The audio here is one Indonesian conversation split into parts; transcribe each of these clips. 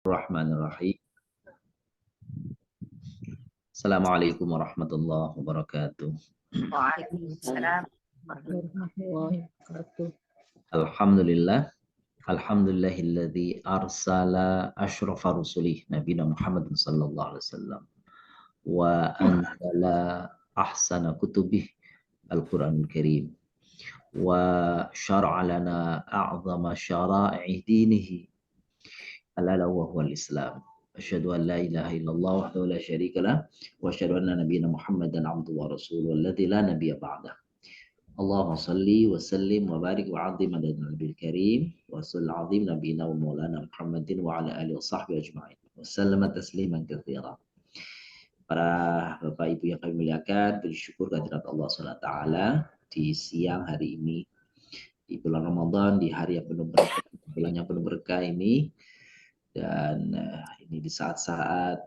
Bismillahirrahmanirrahim. Assalamualaikum warahmatullahi wabarakatuh. Waalaikumsalam warahmatullahi wabarakatuh. Alhamdulillah. Alhamdulillahilladzi arsala asyrafa rusulih nabiyina Muhammad sallallahu alaihi wasallam wa anzala ahsana kutubih Al-Qur'anul Karim wa syara'a lana a'zama syara'i dinihi ala wa huwal Islam. Asyhadu an la ilaha illallah wahdahu la syarika lah wa asyhadu anna nabiyyana Muhammadan abduhu wa rasuluhu alladzi la nabiyya ba'dah. Allahumma salli wa sallim wa barik wa azim ala nabil karim wa sallallahu azim nabiyina wa maulana Muhammadin wa ala alihi wa sahbihi ajma'in wa sallama tasliman katsira. Para Bapak Ibu yang kami muliakan, bersyukur kehadirat Allah SWT di siang hari ini di bulan Ramadan, di hari yang penuh berkah, bulan yang penuh berkah ini, dan ini di saat-saat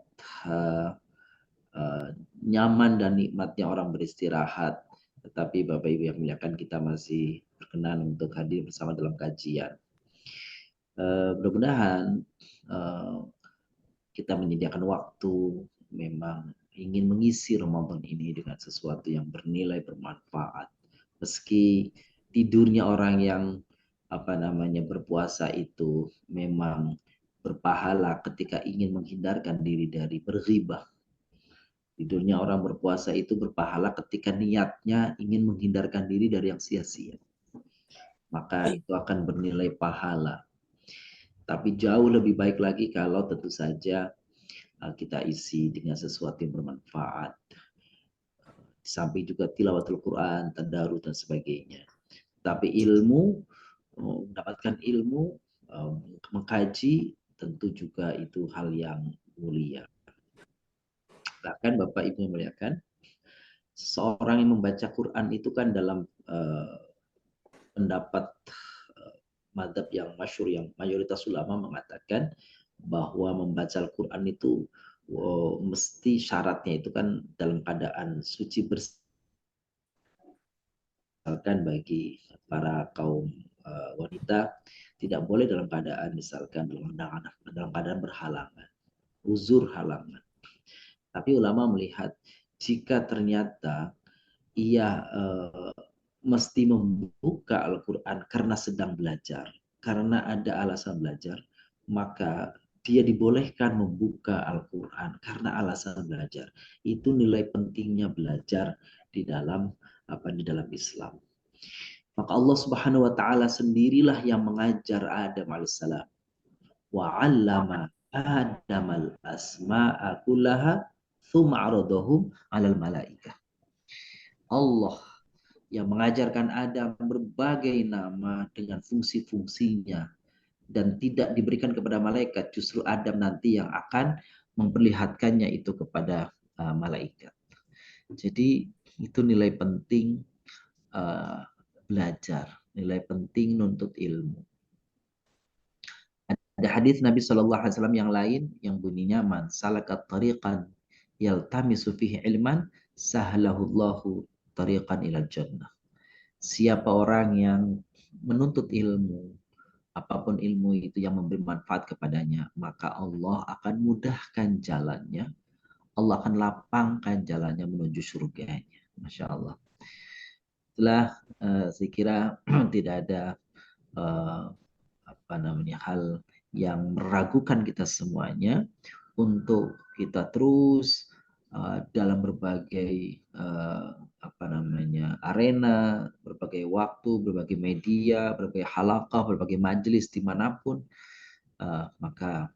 nyaman dan nikmatnya orang beristirahat. Tetapi Bapak Ibu yang muliakan, kita masih berkenan untuk hadir bersama dalam kajian. Mudah-mudahan kita menyediakan waktu, memang ingin mengisi Ramadan ini dengan sesuatu yang bernilai, bermanfaat. Meski tidurnya orang yang berpuasa itu memang berpahala ketika ingin menghindarkan diri dari berghibah. Tidurnya orang berpuasa itu berpahala ketika niatnya ingin menghindarkan diri dari yang sia-sia. Maka itu akan bernilai pahala. Tapi jauh lebih baik lagi kalau tentu saja kita isi dengan sesuatu yang bermanfaat. Di samping juga tilawatul Quran, tadarus dan sebagainya. Tapi ilmu, mendapatkan ilmu, mengkaji, tentu juga itu hal yang mulia. Bahkan Bapak Ibu yang muliakan, seseorang yang membaca Quran itu kan dalam pendapat mazhab yang masyhur, yang mayoritas ulama mengatakan bahwa membaca Al-Quran itu mesti syaratnya itu kan dalam keadaan suci bersih. Misalkan bagi para kaum wanita tidak boleh dalam keadaan misalkan dalam keadaan berhalangan, uzur halangan. Tapi ulama melihat jika ternyata ia mesti membuka Al-Quran karena sedang belajar, karena ada alasan belajar, maka dia dibolehkan membuka Al-Quran karena alasan belajar. Itu nilai pentingnya belajar di dalam Islam. Maka Allah Subhanahu wa taala sendirilah yang mengajar Adam alaihissalam. Wa 'allama Adam al-asma'a kullaha tsumma 'aradahum 'alal malaikah. Allah yang mengajarkan Adam berbagai nama dengan fungsi-fungsinya dan tidak diberikan kepada malaikat, justru Adam nanti yang akan memperlihatkannya itu kepada malaikat. Jadi itu nilai penting belajar, nilai penting nuntut ilmu. Ada hadis Nabi Shallallahu Alaihi Wasallam yang lain yang bunyinya man salakat tariqan yaltamisu fihi ilman sahlahullahu tariqan ilal jannah. Siapa orang yang menuntut ilmu, apapun ilmu itu yang memberi manfaat kepadanya, maka Allah akan mudahkan jalannya, Allah akan lapangkan jalannya menuju surganya. Masya Allah. Setelah saya kira tidak ada hal yang meragukan kita semuanya untuk kita terus dalam berbagai arena, berbagai waktu, berbagai media, berbagai halaqah, berbagai majelis dimanapun, maka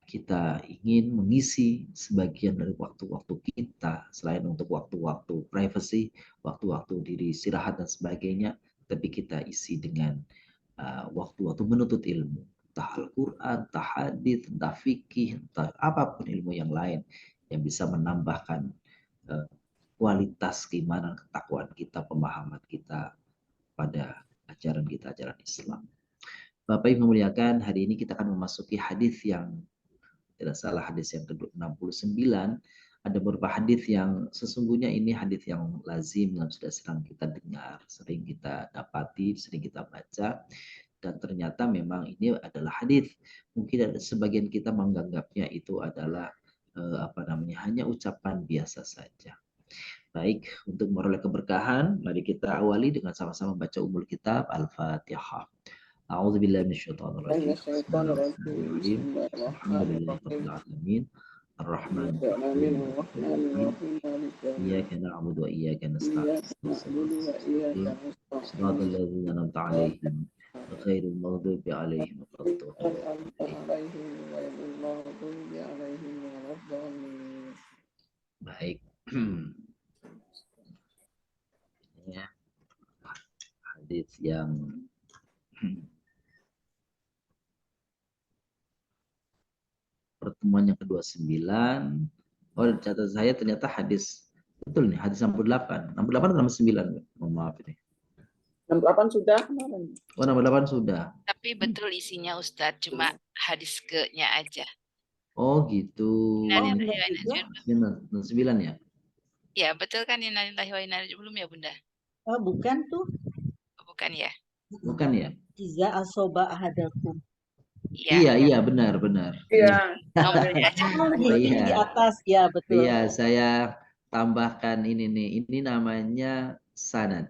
kita ingin mengisi sebagian dari waktu-waktu kita, selain untuk waktu-waktu privacy, waktu-waktu diri istirahat dan sebagainya, tapi kita isi dengan waktu-waktu menuntut ilmu, entah Al-Quran, entah hadis, entah fikih, entah apapun ilmu yang lain yang bisa menambahkan kualitas keimanan, ketakwaan kita, pemahaman kita pada ajaran kita, ajaran Islam. Bapak Ibu memuliakan, hari ini kita akan memasuki hadis yang tidak salah, hadis yang ke-69. Ada beberapa hadis yang sesungguhnya ini hadis yang lazim yang sudah sering kita dengar, sering kita dapati, sering kita baca. dan ternyata memang ini adalah hadis. Mungkin ada sebagian kita menganggapnya itu adalah hanya ucapan biasa saja. Baik, untuk meroleh keberkahan, mari kita awali dengan sama-sama baca umul kitab Al-Fatihah. A'udzu billahi minasyaitonir rajim. Bismillahirrahmanirrahim. Alhamdulillahirabbil alamin. Ar-Rahmanir-Rahim. Iyyaka na'budu wa iyyaka nasta'in. Shiratal ladzina an'amta 'alaihim ghairil maghdubi alaihim waladdallin. Baik. Ya, hadis yang pertemuan yang ke-29. Oh, catat saya ternyata hadis betul nih, hadis 68. 68 atau 69? Mohon maaf ini. 68 sudah kemarin. Oh, 68 sudah. Tapi betul isinya Ustadz, cuma hadis ke-nya aja. Oh, gitu. Innalillahi wa inna ilaihi raji'un. 9 ya? Ya, betul kan innalillahi wa inna ilaihi raji'un belum ya, Bunda? Oh, bukan tuh. Bukan ya? Bukan ya? Iza asoba ahadakum. Iya, benar. Iya. Di atas, ya betul. Iya, saya tambahkan ini nih. Ini namanya sanad.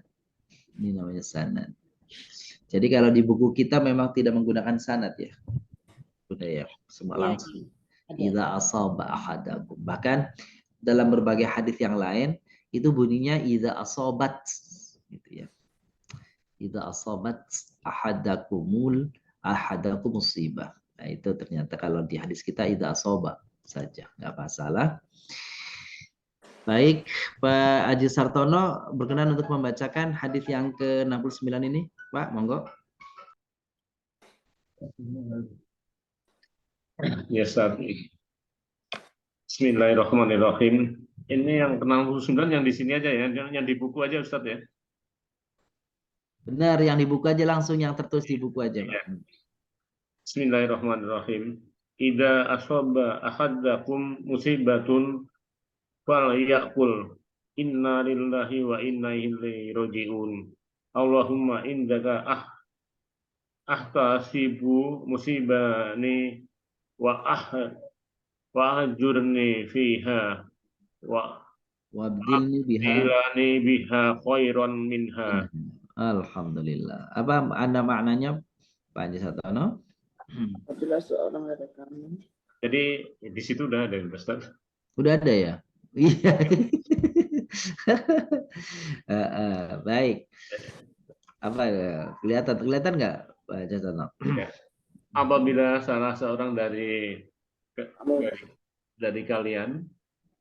Jadi kalau di buku kita memang tidak menggunakan sanad ya. Sudah ya, semua langsung. Idza asaba ahadakum. Bahkan dalam berbagai hadis yang lain itu bunyinya idza asabat gitu ya. Idza asabat ahadakum musibah. Nah, itu ternyata kalau di hadis kita idza asaba saja, nggak masalah. Baik, Pak Aji Sartono berkenan untuk membacakan hadis yang ke-69 ini, Pak, monggo. Ya, Ustaz. Bismillahirrahmanirrahim. Ini yang ke-69 yang di sini aja ya, yang di buku aja Ustaz ya. Benar, yang di buku aja langsung, yang tertulis di buku aja, Pak. Ya. Bismillahirrahmanirrahim. Idza asaba ahadakum musibatun falyaqul inna lillahi wa inna ilaihi raji'un. Allahumma indaka ahtasibu musibani wa ajurni fiha wa wabdilni biha khairan minha. Alhamdulillah. Apa Anda maknanya, Pak Haji Sartono? Apabila seorang ada kami. Jadi di situ udah ada Ustaz. Udah ada ya? Iya. Baik. Apa kelihatan nggak, Pak Haji Sartono? Ya. Apabila salah seorang dari kalian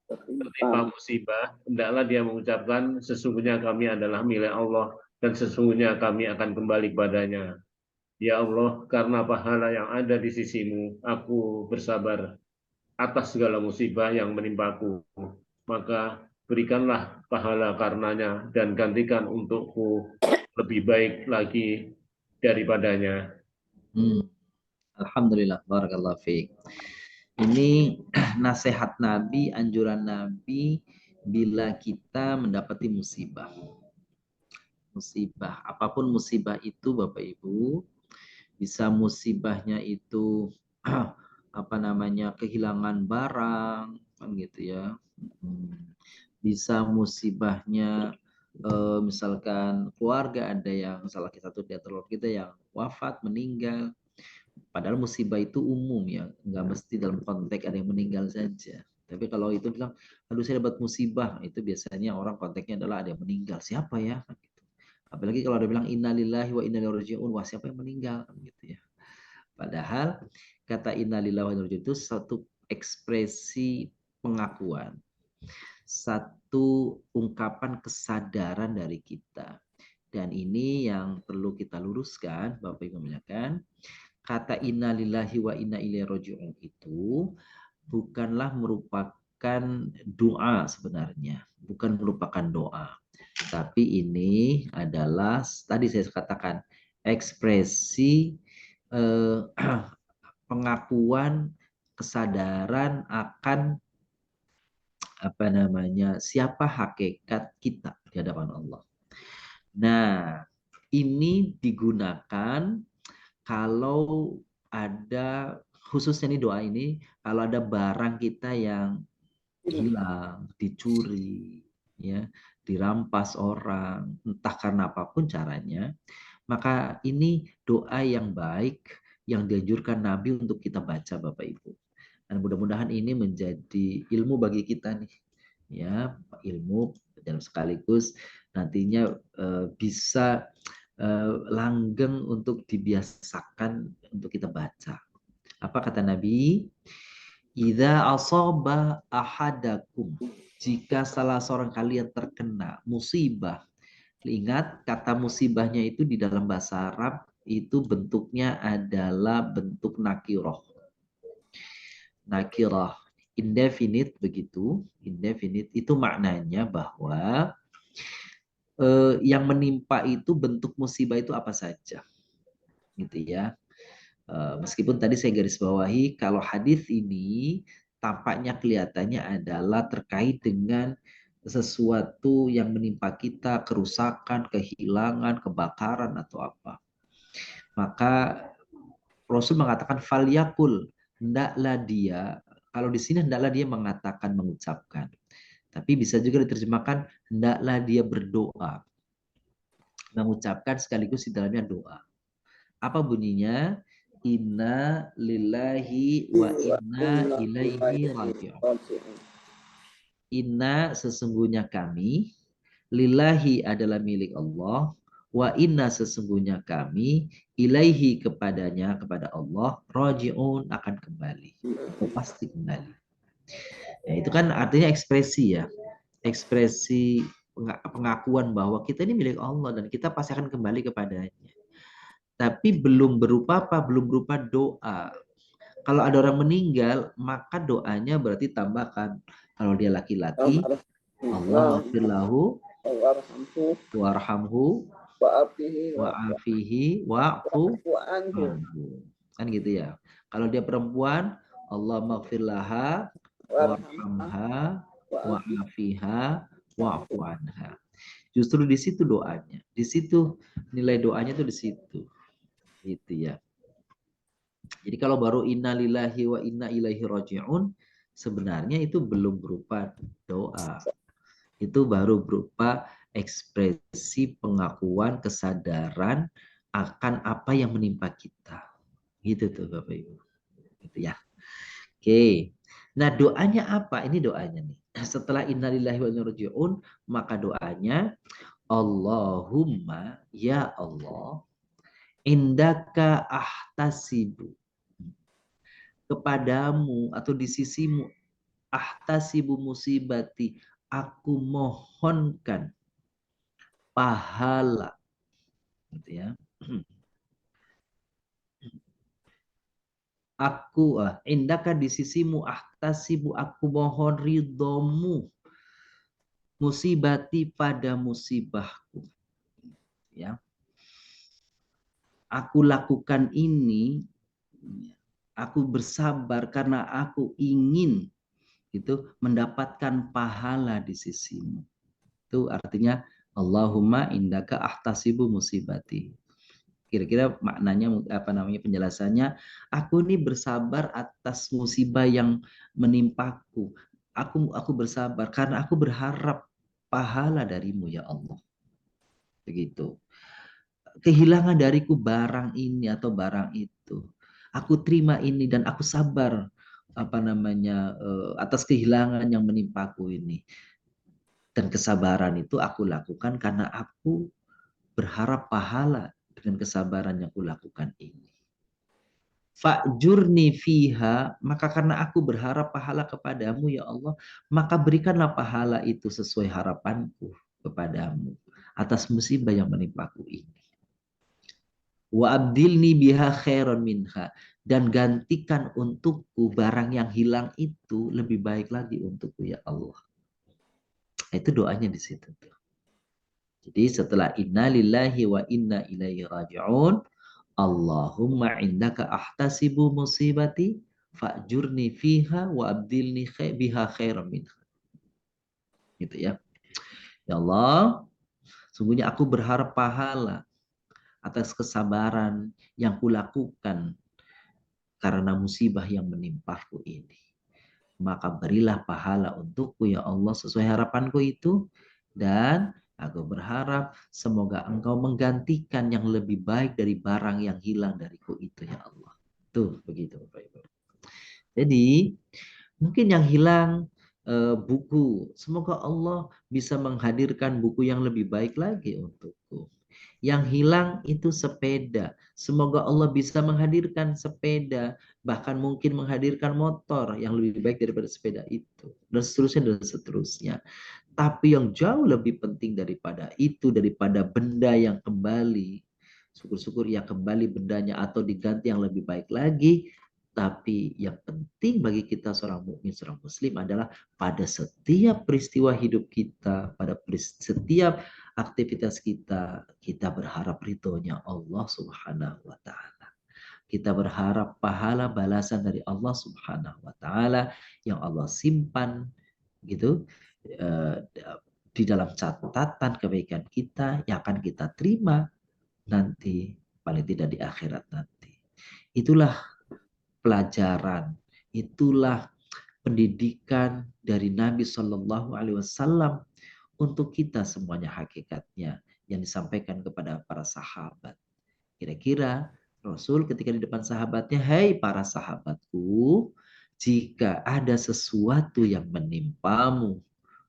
tertimpa musibah, hendaklah dia mengucapkan sesungguhnya kami adalah milik Allah dan sesungguhnya kami akan kembali kepadanya. Ya Allah, karena pahala yang ada di sisimu, aku bersabar atas segala musibah yang menimpaku. Maka berikanlah pahala karenanya dan gantikan untukku lebih baik lagi daripadanya. Alhamdulillah, barakallahu fiik. Ini nasihat Nabi, anjuran Nabi bila kita mendapati musibah. Musibah, apapun musibah itu Bapak Ibu, bisa musibahnya itu kehilangan barang, kan gitu ya. Bisa musibahnya misalkan keluarga ada yang salah satu di antara kita yang wafat, meninggal. Padahal musibah itu umum ya, nggak mesti dalam konteks ada yang meninggal saja. Tapi kalau itu bilang, aduh saya dapat musibah, itu biasanya orang konteksnya adalah ada yang meninggal. Siapa ya? Apalagi kalau ada bilang innalillahi wa inna ilaihi raji'un, wah siapa yang meninggal? Gitu ya. Padahal kata innalillahi wa inna ilaihi raji'un itu satu ekspresi pengakuan, satu ungkapan kesadaran dari kita. Dan ini yang perlu kita luruskan, Bapak Ibu memuliakan. Kata innalillahi wa inna ilaihi raji'un itu bukanlah merupakan doa sebenarnya, bukan merupakan doa. Tapi ini adalah tadi saya katakan ekspresi pengakuan kesadaran akan siapa hakikat kita di hadapan Allah. Nah, ini digunakan kalau ada, khususnya nih doa ini, kalau ada barang kita yang hilang, dicuri, ya, dirampas orang, entah karena apapun caranya, maka ini doa yang baik yang dianjurkan Nabi untuk kita baca, Bapak Ibu. Dan mudah-mudahan ini menjadi ilmu bagi kita nih, ya, ilmu, dan sekaligus nantinya bisa langgeng untuk dibiasakan untuk kita baca. Apa kata Nabi? Idza asaba ahadakum, jika salah seorang kalian terkena musibah. Ingat, kata musibahnya itu di dalam bahasa Arab itu bentuknya adalah bentuk nakiroh. Nakirah indefinite begitu, indefinite itu maknanya bahwa yang menimpa itu bentuk musibah itu apa saja, gitu ya. Meskipun tadi saya garis bawahi kalau hadis ini tampaknya kelihatannya adalah terkait dengan sesuatu yang menimpa kita, kerusakan, kehilangan, kebakaran atau apa. Maka Rasul mengatakan falyakul, hendaklah dia, kalau di sini hendaklah dia mengatakan, mengucapkan. Tapi bisa juga diterjemahkan hendaklah dia berdoa. Mengucapkan sekaligus di dalamnya doa. Apa bunyinya? Inna lillahi wa inna ilaihi raji'un. Inna sesungguhnya kami, lillahi adalah milik Allah, wa inna sesungguhnya kami, ilaihi kepadanya, kepada Allah, raji'un akan kembali. Atau pasti kembali. Ya, itu kan artinya ekspresi ya. Ekspresi pengakuan bahwa kita ini milik Allah dan kita pasti akan kembali kepadanya. Tapi belum berupa apa? Belum berupa doa. Kalau ada orang meninggal, maka doanya berarti tambahkan. Kalau dia laki-laki, Allah maghfir lahu warhamhu wa'afihi wa'fu anhu. Kan gitu ya. Kalau dia perempuan, Allah maghfir laha warhamha wa'afiha wa'fu anha. Justru di situ doanya. Di situ nilai doanya tuh di situ. Gitu ya. Jadi kalau baru innalillahi wa inna ilaihi raji'un, sebenarnya itu belum berupa doa. Itu baru berupa ekspresi pengakuan, kesadaran akan apa yang menimpa kita. Gitu tuh Bapak Ibu. Gitu ya. Oke. Nah doanya apa? Ini doanya nih. Setelah innalillahi wa inna ilaihi raji'un, maka doanya Allahumma ya Allah indaka ahtasibu, kepadamu atau di sisimu, ahtasibu musibati, aku mohonkan pahala, gitu ya. Aku indaka di sisimu, ahtasibu aku mohon ridhomu, musibati pada musibahku, ya. Aku lakukan ini, aku bersabar karena aku ingin itu mendapatkan pahala di sisimu. Itu artinya Allahumma indaka ahtasibu musibati. Kira-kira maknanya apa namanya penjelasannya, aku ini bersabar atas musibah yang menimpaku. Aku bersabar karena aku berharap pahala darimu ya Allah. Begitu. Kehilangan dariku barang ini atau barang itu. Aku terima ini dan aku sabar apa namanya atas kehilangan yang menimpaku ini. Dan kesabaran itu aku lakukan karena aku berharap pahala dengan kesabaran yang aku lakukan ini. Fa'jurni fiha, maka karena aku berharap pahala kepadamu ya Allah, maka berikanlah pahala itu sesuai harapanku kepadamu atas musibah yang menimpaku ini. Wa abdilni biha khairan minha, dan gantikan untukku barang yang hilang itu lebih baik lagi untukku ya Allah. Itu doanya di situ. Jadi setelah inna lillahi wa inna ilaihi raji'un, Allahumma indaka ahtasibu musibati fa'jurni fiha wa abdilni biha khairan minha. Gitu ya. Ya Allah, sungguhnya aku berharap pahala atas kesabaran yang kulakukan karena musibah yang menimpaku ini. Maka berilah pahala untukku ya Allah sesuai harapanku itu, dan aku berharap semoga Engkau menggantikan yang lebih baik dari barang yang hilang dariku itu ya Allah. Tuh begitu Bapak Ibu. Jadi mungkin yang hilang buku, semoga Allah bisa menghadirkan buku yang lebih baik lagi untukku. Yang hilang itu sepeda, semoga Allah bisa menghadirkan sepeda, bahkan mungkin menghadirkan motor yang lebih baik daripada sepeda itu, dan seterusnya dan seterusnya. Tapi yang jauh lebih penting daripada itu, daripada benda yang kembali, syukur-syukur ya kembali bendanya atau diganti yang lebih baik lagi. Tapi yang penting bagi kita seorang mukmin, seorang muslim adalah pada setiap peristiwa hidup kita, pada setiap aktivitas kita, kita berharap ridhonya Allah Subhanahu wa taala. Kita berharap pahala balasan dari Allah Subhanahu wa taala yang Allah simpan gitu di dalam catatan kebaikan kita yang akan kita terima nanti, paling tidak di akhirat nanti. Itulah pelajaran, itulah pendidikan dari Nabi Shallallahu Alaihi Wasallam untuk kita semuanya hakikatnya yang disampaikan kepada para sahabat. Kira-kira Rasul ketika di depan sahabatnya, "Hai para sahabatku, jika ada sesuatu yang menimpamu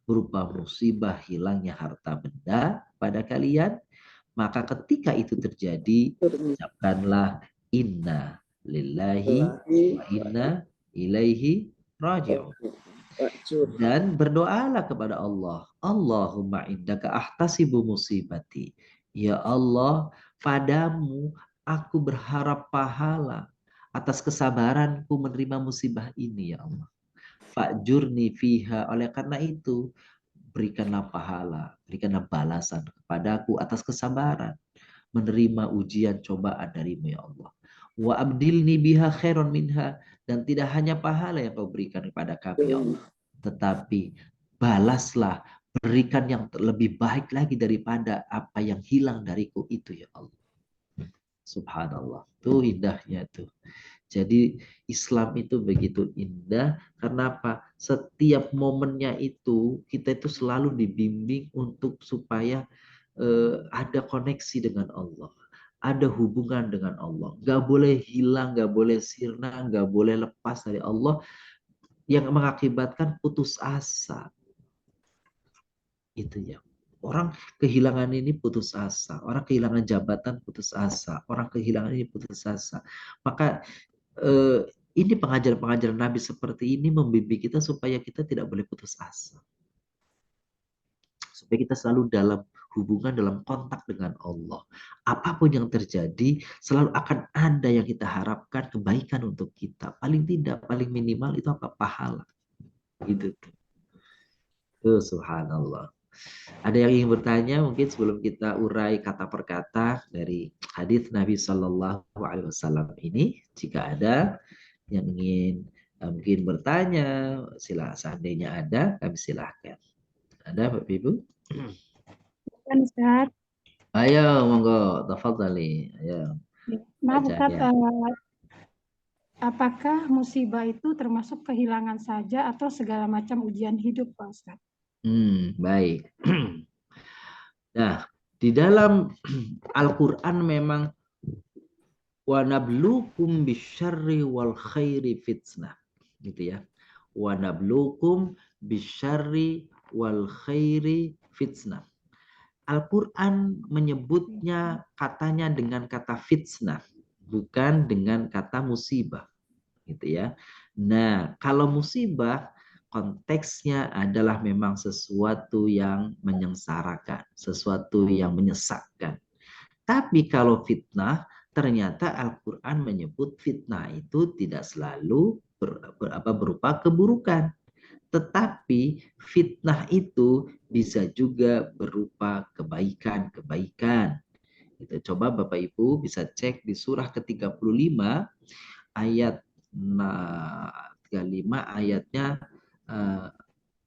berupa musibah hilangnya harta benda pada kalian, maka ketika itu terjadi, ucapkanlah inna lillahi wa inna ilaihi raji'un." Dan berdoalah kepada Allah, Allahumma indaka ahtasibu musibati. Ya Allah, padamu aku berharap pahala atas kesabaranku menerima musibah ini ya Allah. Fa'jurni fiha, oleh karena itu berikanlah pahala, berikanlah balasan kepadaku atas kesabaran menerima ujian cobaan darimu ya Allah. Wa abdilni biha khairon minha, dan tidak hanya pahala yang kau berikan kepada kami ya Allah, tetapi balaslah, berikan yang lebih baik lagi daripada apa yang hilang dariku itu ya Allah. Subhanallah, tuh indahnya tuh. Jadi Islam itu begitu indah karena apa? Setiap momennya itu kita itu selalu dibimbing untuk supaya ada koneksi dengan Allah, ada hubungan dengan Allah. Gak boleh hilang, gak boleh sirna, gak boleh lepas dari Allah yang mengakibatkan putus asa. Itu ya. Orang kehilangan ini putus asa, orang kehilangan jabatan putus asa, orang kehilangan ini putus asa. Maka ini pengajaran-pengajaran Nabi seperti ini membimbing kita supaya kita tidak boleh putus asa. Supaya kita selalu dalam hubungan, dalam kontak dengan Allah. Apapun yang terjadi, selalu akan ada yang kita harapkan kebaikan untuk kita. Paling tidak, paling minimal itu apa? Pahala. Gitu. Tuh, subhanallah. Ada yang ingin bertanya mungkin sebelum kita urai kata per kata dari hadis Nabi Shallallahu Alaihi Wasallam ini? Jika ada yang ingin mungkin bertanya, seandainya ada, kami silahkan. Ada Bapak Ibu? Kan Ustaz. Ayo, monggo, tafadhali. Ayo. Maaf Baca, Ustaz, ya. Apakah musibah itu termasuk kehilangan saja atau segala macam ujian hidup Pak Ustaz? Baik. Nah, di dalam Al-Quran memang wa nablukum bisyarri wal khairi fitnah, gitu ya. Wa nablukum bisyarri wal khairi fitnah. Al-Quran menyebutnya katanya dengan kata fitnah, bukan dengan kata musibah, gitu ya. Nah, kalau musibah konteksnya adalah memang sesuatu yang menyengsarakan, sesuatu yang menyesakkan. Tapi kalau fitnah, ternyata Al-Quran menyebut fitnah itu tidak selalu berupa keburukan. Tetapi fitnah itu bisa juga berupa kebaikan-kebaikan. Coba Bapak Ibu bisa cek di surah ke-35 ayat 35 ayatnya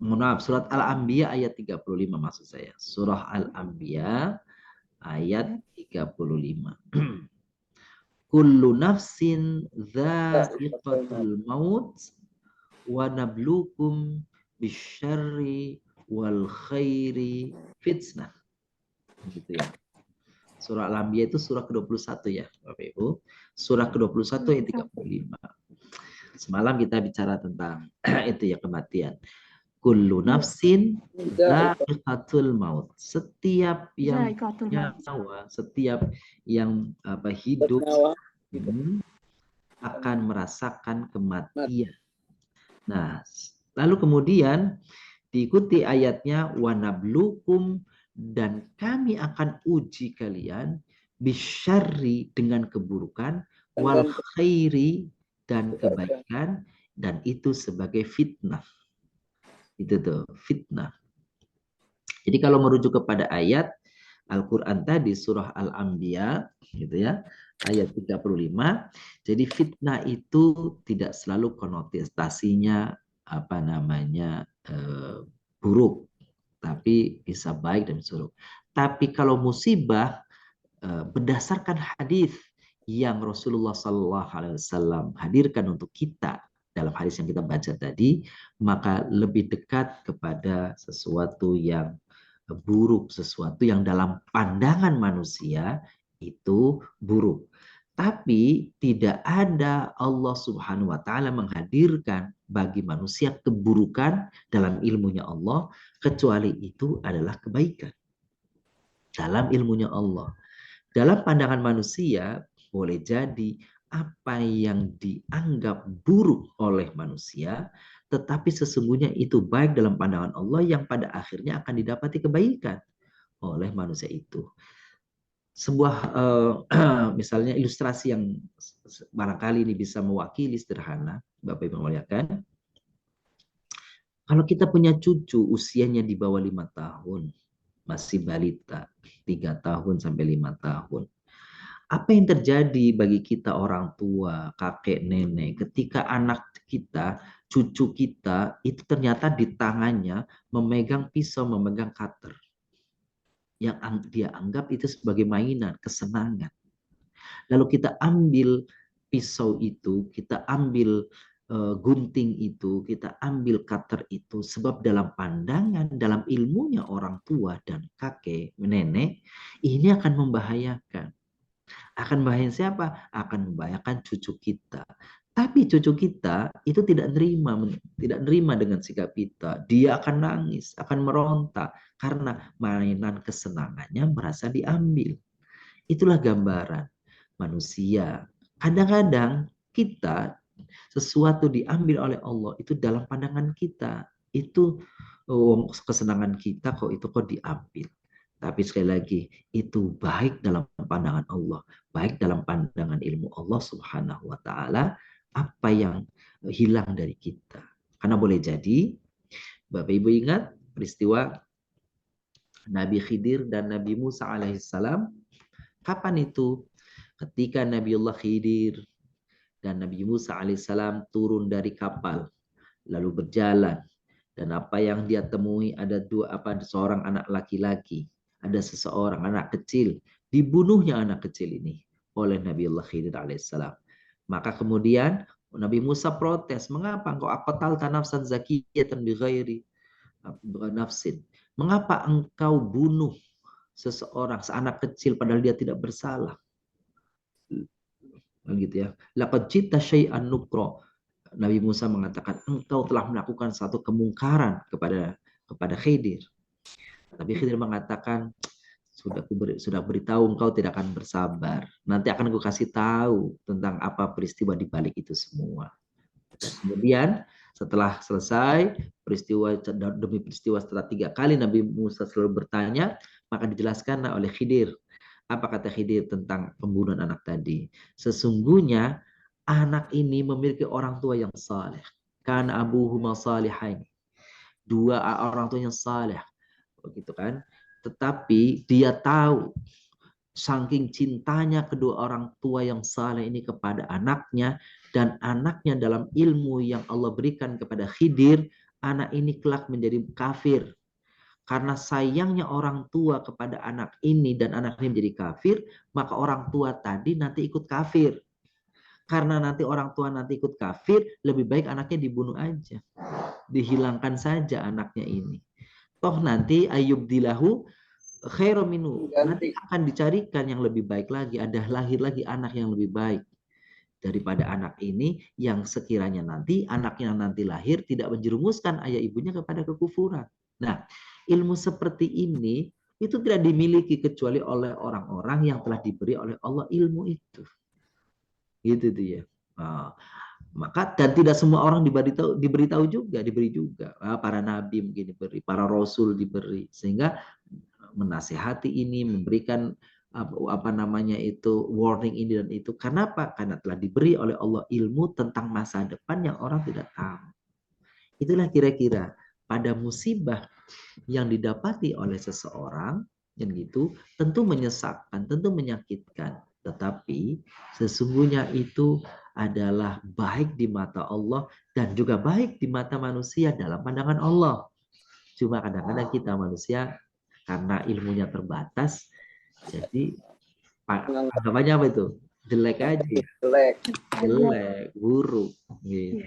mohon maaf, surat Al-Anbiya ayat 35 maksud saya. Surah Al-Anbiya ayat 35. Kullu nafsin dha'iqatul maut wa nabluukum bisyarri wal khairi fitnah. Gitu ya. Surah Al-Anbiya itu surah ke-21 ya, Bapak Ibu. Surah ke-21 ayat 35. Semalam kita bicara tentang itu ya, kematian. Kullu nafsin dha'iqatul maut. Setiap yang nyawa, setiap yang hidup akan merasakan kematian. Nah, lalu kemudian diikuti ayatnya wa nabluukum, dan kami akan uji kalian bisyarri, dengan keburukan, wal khairi, dan kebaikan, dan itu sebagai fitnah. Itu tuh, fitnah. Jadi kalau merujuk kepada ayat Al-Quran tadi, surah Al-Anbiya, gitu ya, ayat 35, jadi fitnah itu tidak selalu konotasinya buruk, tapi bisa baik dan buruk. Tapi kalau musibah, berdasarkan hadis yang Rasulullah SAW hadirkan untuk kita dalam hadis yang kita baca tadi, maka lebih dekat kepada sesuatu yang buruk, sesuatu yang dalam pandangan manusia itu buruk. Tapi tidak ada Allah Subhanahu wa taala menghadirkan bagi manusia keburukan dalam ilmunya Allah, kecuali itu adalah kebaikan. Dalam ilmunya Allah. Dalam pandangan manusia, boleh jadi apa yang dianggap buruk oleh manusia, tetapi sesungguhnya itu baik dalam pandangan Allah, yang pada akhirnya akan didapati kebaikan oleh manusia itu. Sebuah misalnya ilustrasi yang barangkali ini bisa mewakili sederhana, Bapak Ibu muliakan. Kalau kita punya cucu usianya di bawah 5 tahun, masih balita, 3 tahun sampai 5 tahun. Apa yang terjadi bagi kita orang tua, kakek, nenek, ketika anak kita, cucu kita, itu ternyata di tangannya memegang pisau, memegang cutter. Yang dia anggap itu sebagai mainan, kesenangan. Lalu kita ambil pisau itu, kita ambil gunting itu, kita ambil cutter itu, sebab dalam pandangan, dalam ilmunya orang tua dan kakek, nenek, ini akan membahayakan. Akan membahayakan siapa? Akan membahayakan cucu kita. Tapi cucu kita itu tidak nerima dengan sikap kita. Dia akan nangis, akan meronta karena mainan kesenangannya merasa diambil. Itulah gambaran manusia. Kadang-kadang kita sesuatu diambil oleh Allah itu dalam pandangan kita. Itu kesenangan kita kok diambil. Tapi sekali lagi, itu baik dalam pandangan Allah, baik dalam pandangan ilmu Allah Subhanahu wa taala, apa yang hilang dari kita. Karena boleh jadi, Bapak Ibu ingat peristiwa Nabi Khidir dan Nabi Musa alaihissalam. Kapan itu? Ketika Nabiullah Khidir dan Nabi Musa alaihissalam turun dari kapal, lalu berjalan, dan apa yang dia temui ada seorang anak laki-laki, ada seseorang anak kecil, dibunuhnya anak kecil ini oleh Nabiullah Khidir alaihissalam. Maka kemudian Nabi Musa protes, mengapa engkau aqtalta nafsan zakiyatan bighairi nafsin? Mengapa engkau bunuh seseorang, seanak kecil, padahal dia tidak bersalah? Gitu ya. Laqad ji'ta syai'an nukra. Nabi Musa mengatakan, engkau telah melakukan satu kemungkaran kepada Khidir. Tapi Khidir mengatakan, sudah beritahu engkau tidak akan bersabar. Nanti akan aku kasih tahu tentang apa peristiwa di balik itu semua. Dan kemudian setelah selesai peristiwa demi peristiwa, setelah 3 kali Nabi Musa selalu bertanya, maka dijelaskan oleh Khidir. Apa kata Khidir tentang pembunuhan anak tadi? Sesungguhnya anak ini memiliki orang tua yang saleh. Kana abuhuma salihain. 2 orang tua yang saleh. Begitu kan? Tetapi dia tahu saking cintanya kedua orang tua yang saleh ini kepada anaknya, dan anaknya dalam ilmu yang Allah berikan kepada Khidir, anak ini kelak menjadi kafir. karena sayangnya orang tua kepada anak ini dan anak ini menjadi kafir, maka orang tua tadi nanti ikut kafir. Karena nanti orang tua nanti ikut kafir, lebih baik anaknya dibunuh aja. Dihilangkan saja anaknya ini. Toh nanti ayub dilahu khairum minhu. Nanti akan dicarikan yang lebih baik lagi. Ada lahir lagi anak yang lebih baik daripada anak ini, yang sekiranya nanti anaknya nanti lahir tidak menjerumuskan ayah ibunya kepada kekufuran. Nah, ilmu seperti ini itu tidak dimiliki kecuali oleh orang-orang yang telah diberi oleh Allah ilmu itu. Gitu tuh ya. Nah, maka dan tidak semua orang diberi juga. Para nabi mungkin diberi, para rasul diberi, sehingga menasehati ini, memberikan apa namanya itu warning ini dan itu. Karena apa? Karena telah diberi oleh Allah ilmu tentang masa depan yang orang tidak tahu. Itulah kira-kira pada musibah yang didapati oleh seseorang yang gitu tentu menyesakkan, tentu menyakitkan. Tetapi sesungguhnya itu adalah baik di mata Allah dan juga baik di mata manusia dalam pandangan Allah. Cuma kadang-kadang kita manusia karena ilmunya terbatas, jadi anggapannya apa itu? Jelek aja. Jelek, buruk. Gitu.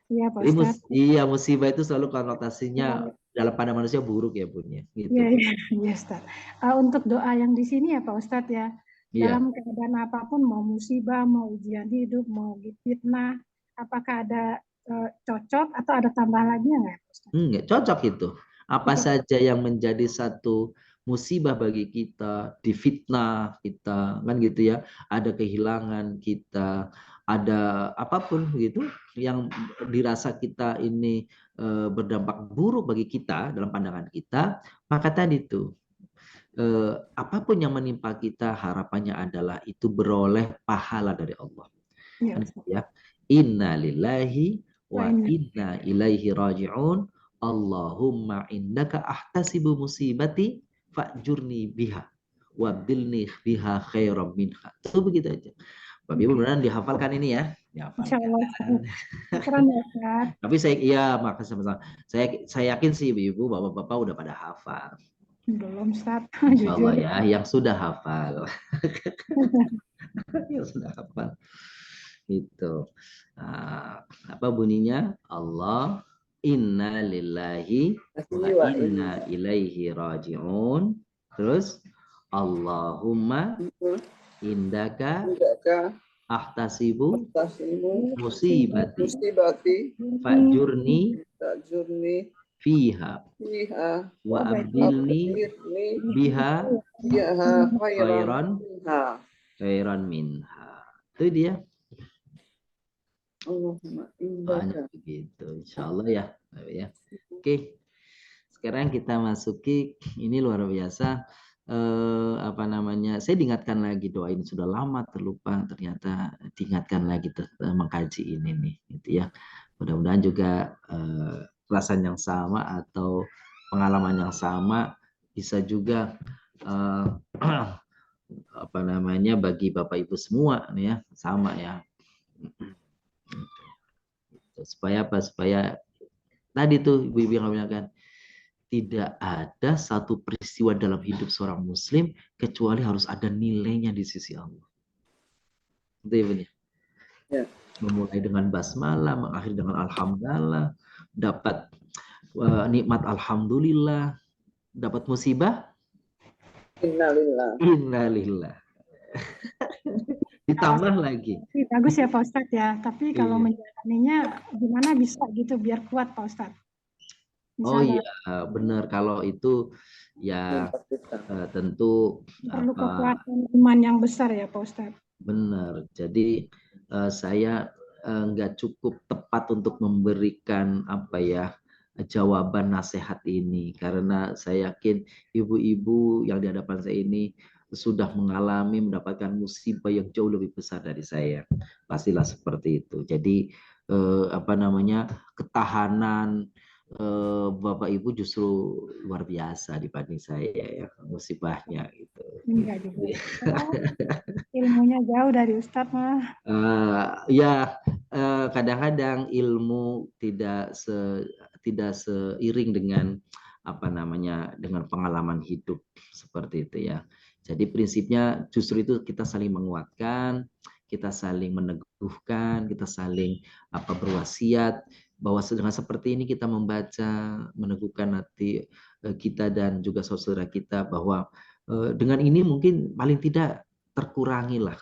Iya, Pak Ustadz. Iya, musibah itu selalu konotasinya dalam pandangan manusia buruk ya, Bun. Gitu. Iya, Ustaz. Untuk doa yang di sini ya, Pak Ustadz ya. Iya. Dalam keadaan apapun, mau musibah, mau ujian hidup, mau fitnah, apakah ada cocok atau ada tambah lagi nggak, Pak Ustadz? Enggak, cocok itu. Apa saja yang menjadi satu musibah bagi kita, difitnah kita, kan gitu ya. Ada kehilangan kita, ada apapun gitu yang dirasa kita ini berdampak buruk bagi kita dalam pandangan kita, maka tadi itu apapun yang menimpa kita harapannya adalah itu beroleh pahala dari Allah. Ya. Inna lillahi wa inna ilaihi raji'un. Allahumma innaka ahtasibu musibati fa'jurni biha wa bilni biha khairam minha. Itu begitu aja. Bapak Ibu beneran dihafalkan ini ya. Dihafalkan. Tapi makasih sama-sama. Saya yakin sih Ibu, Bapak-bapak udah pada hafal. Belum, Ustaz. Insya Allah ya, yang sudah hafal. Yang sudah hafal. Itu. Apa bunyinya? Allah inna lillahi wa inna ilaihi raji'un. Terus Allahumma indaka ahtasibu musibati fa'jurni fiha wa abdilni biha khairan minha. Itu dia. Banyak begitu, insya Allah ya. Oke, sekarang kita masuki ini luar biasa. Apa namanya? Saya diingatkan lagi doa ini sudah lama terlupa, ternyata diingatkan lagi mengkaji ini nih, gitu ya. Mudah-mudahan juga perasaan yang sama atau pengalaman yang sama bisa juga apa namanya bagi Bapak Ibu semua nih ya, sama ya. Supaya apa? Supaya tadi tuh ibu-ibu yang bilang tidak ada satu peristiwa dalam hidup seorang muslim kecuali harus ada nilainya di sisi Allah. Itu ya, Bun. Ya. Memulai dengan basmalah, mengakhiri dengan alhamdulillah, dapat nikmat alhamdulillah, dapat musibah innalillah. Ditambah lagi. Bagus ya Pak Ustadz ya, tapi kalau menjalaninya gimana bisa gitu biar kuat Pak Ustadz? Oh iya, benar. Kalau itu ya tentu perlu kekuatan iman yang besar ya Pak Ustadz. Benar. Jadi saya nggak cukup tepat untuk memberikan jawaban nasihat ini, karena saya yakin ibu-ibu yang di hadapan saya ini sudah mengalami mendapatkan musibah yang jauh lebih besar dari saya. Pastilah seperti itu. Jadi ketahanan Bapak Ibu justru luar biasa dibanding saya ya, musibahnya gitu. Enggak juga. Ilmunya jauh dari Ustadz mah. Kadang-kadang ilmu tidak seiring dengan dengan pengalaman hidup seperti itu ya. Jadi prinsipnya justru itu kita saling menguatkan, kita saling meneguhkan, kita saling berwasiat bahwa dengan seperti ini kita membaca, meneguhkan hati kita dan juga saudara kita bahwa dengan ini mungkin paling tidak terkurangilah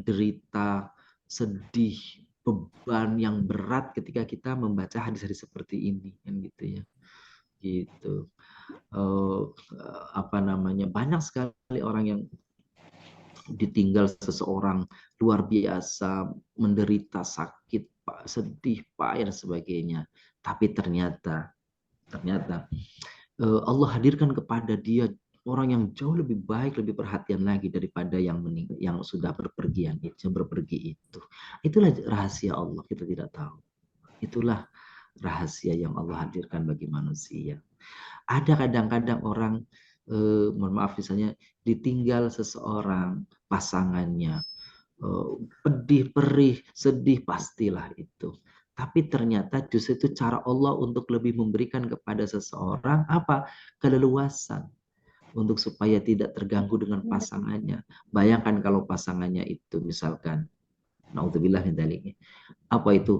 derita, sedih, beban yang berat ketika kita membaca hadis-hadis seperti ini kan gitu ya. Gitu. Banyak sekali orang yang ditinggal seseorang luar biasa, menderita sakit, sedih, payah dan sebagainya. Tapi ternyata Allah hadirkan kepada dia orang yang jauh lebih baik, lebih perhatian lagi daripada yang sudah berpergi itu. Itulah rahasia Allah, kita tidak tahu. Itulah rahasia yang Allah hadirkan bagi manusia. Ada kadang-kadang orang, mohon maaf misalnya, ditinggal seseorang, pasangannya, pedih, perih, sedih, pastilah itu. Tapi ternyata justru itu cara Allah untuk lebih memberikan kepada seseorang keleluasan untuk supaya tidak terganggu dengan pasangannya. Bayangkan kalau pasangannya itu misalkan, naudzubillah min dzalik,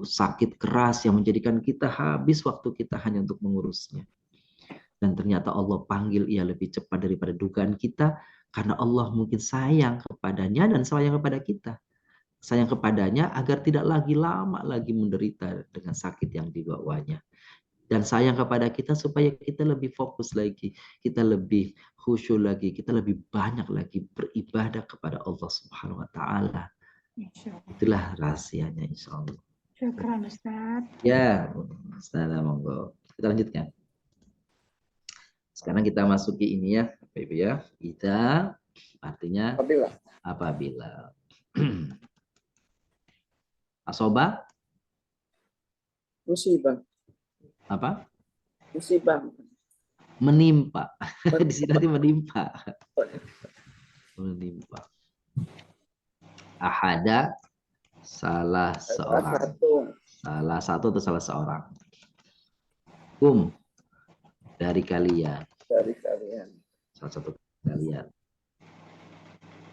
sakit keras yang menjadikan kita habis waktu kita hanya untuk mengurusnya. Dan ternyata Allah panggil ia lebih cepat daripada dugaan kita, karena Allah mungkin sayang kepadanya dan sayang kepada kita. Sayang kepadanya agar tidak lagi lama lagi menderita dengan sakit yang dibawanya. Dan sayang kepada kita supaya kita lebih fokus lagi, kita lebih khusyuk lagi, kita lebih banyak lagi beribadah kepada Allah Subhanahu wa taala. Itulah rahasianya insyaallah. Syukran Ustaz. Ya, Ustaz, monggo. Kita lanjutkan. Sekarang kita masuki ini ya, Bapak Ibu ya. Idza artinya apabila. Asoba? Musibah. Apa? Musibah. Menimpa. Di sini nanti menimpa. Menimpa. Ahada, salah seorang. Salah satu atau salah seorang. Dari kalian. Salah satu kalian.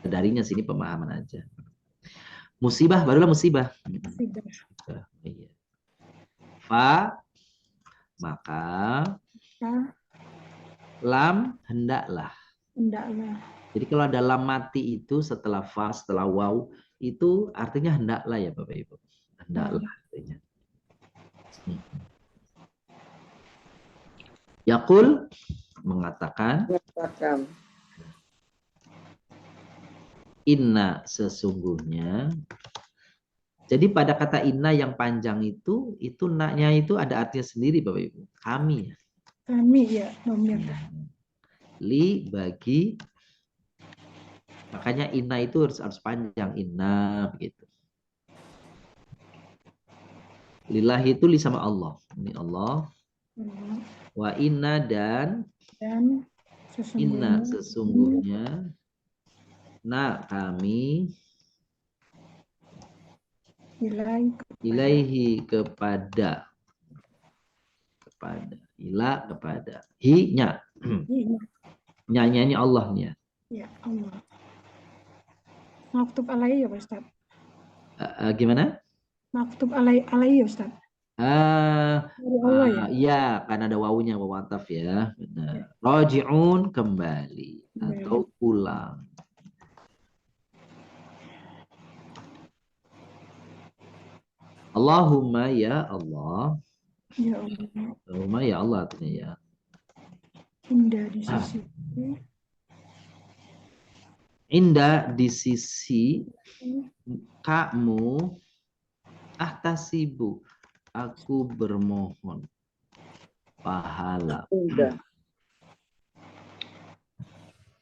Darinya sini pemahaman aja. Musibah, barulah musibah. Iya. Maka lam hendaklah. Jadi kalau ada lam mati itu setelah fa, setelah waw, itu artinya hendaklah ya Bapak Ibu. Hendaklah artinya. Yaqul mengatakan inna sesungguhnya. Jadi pada kata inna yang panjang itu na-nya itu ada artinya sendiri Bapak Ibu. Kami. Kami ya, domir. Li bagi. Makanya inna itu harus panjang, inna begitu. Lillahi itu li sama Allah. Ini Allah. Wa inna dan sesungguhnya na kami ilaihi kepada hi-nya nyanyiannya Allahnya ya Allah. Maktub alaihi ya Ustaz. Gimana? Maktub alaihi ya Ustaz. Ya, karena ada wawunya, wawu ataf ya. Benar. Raji'un kembali atau pulang. Allahumma ya Allah. Ya Allah. Allahumma ya Allah artinya ya. Indah di sisi. Indah di sisi kamu ahtasibu. Aku bermohon pahala.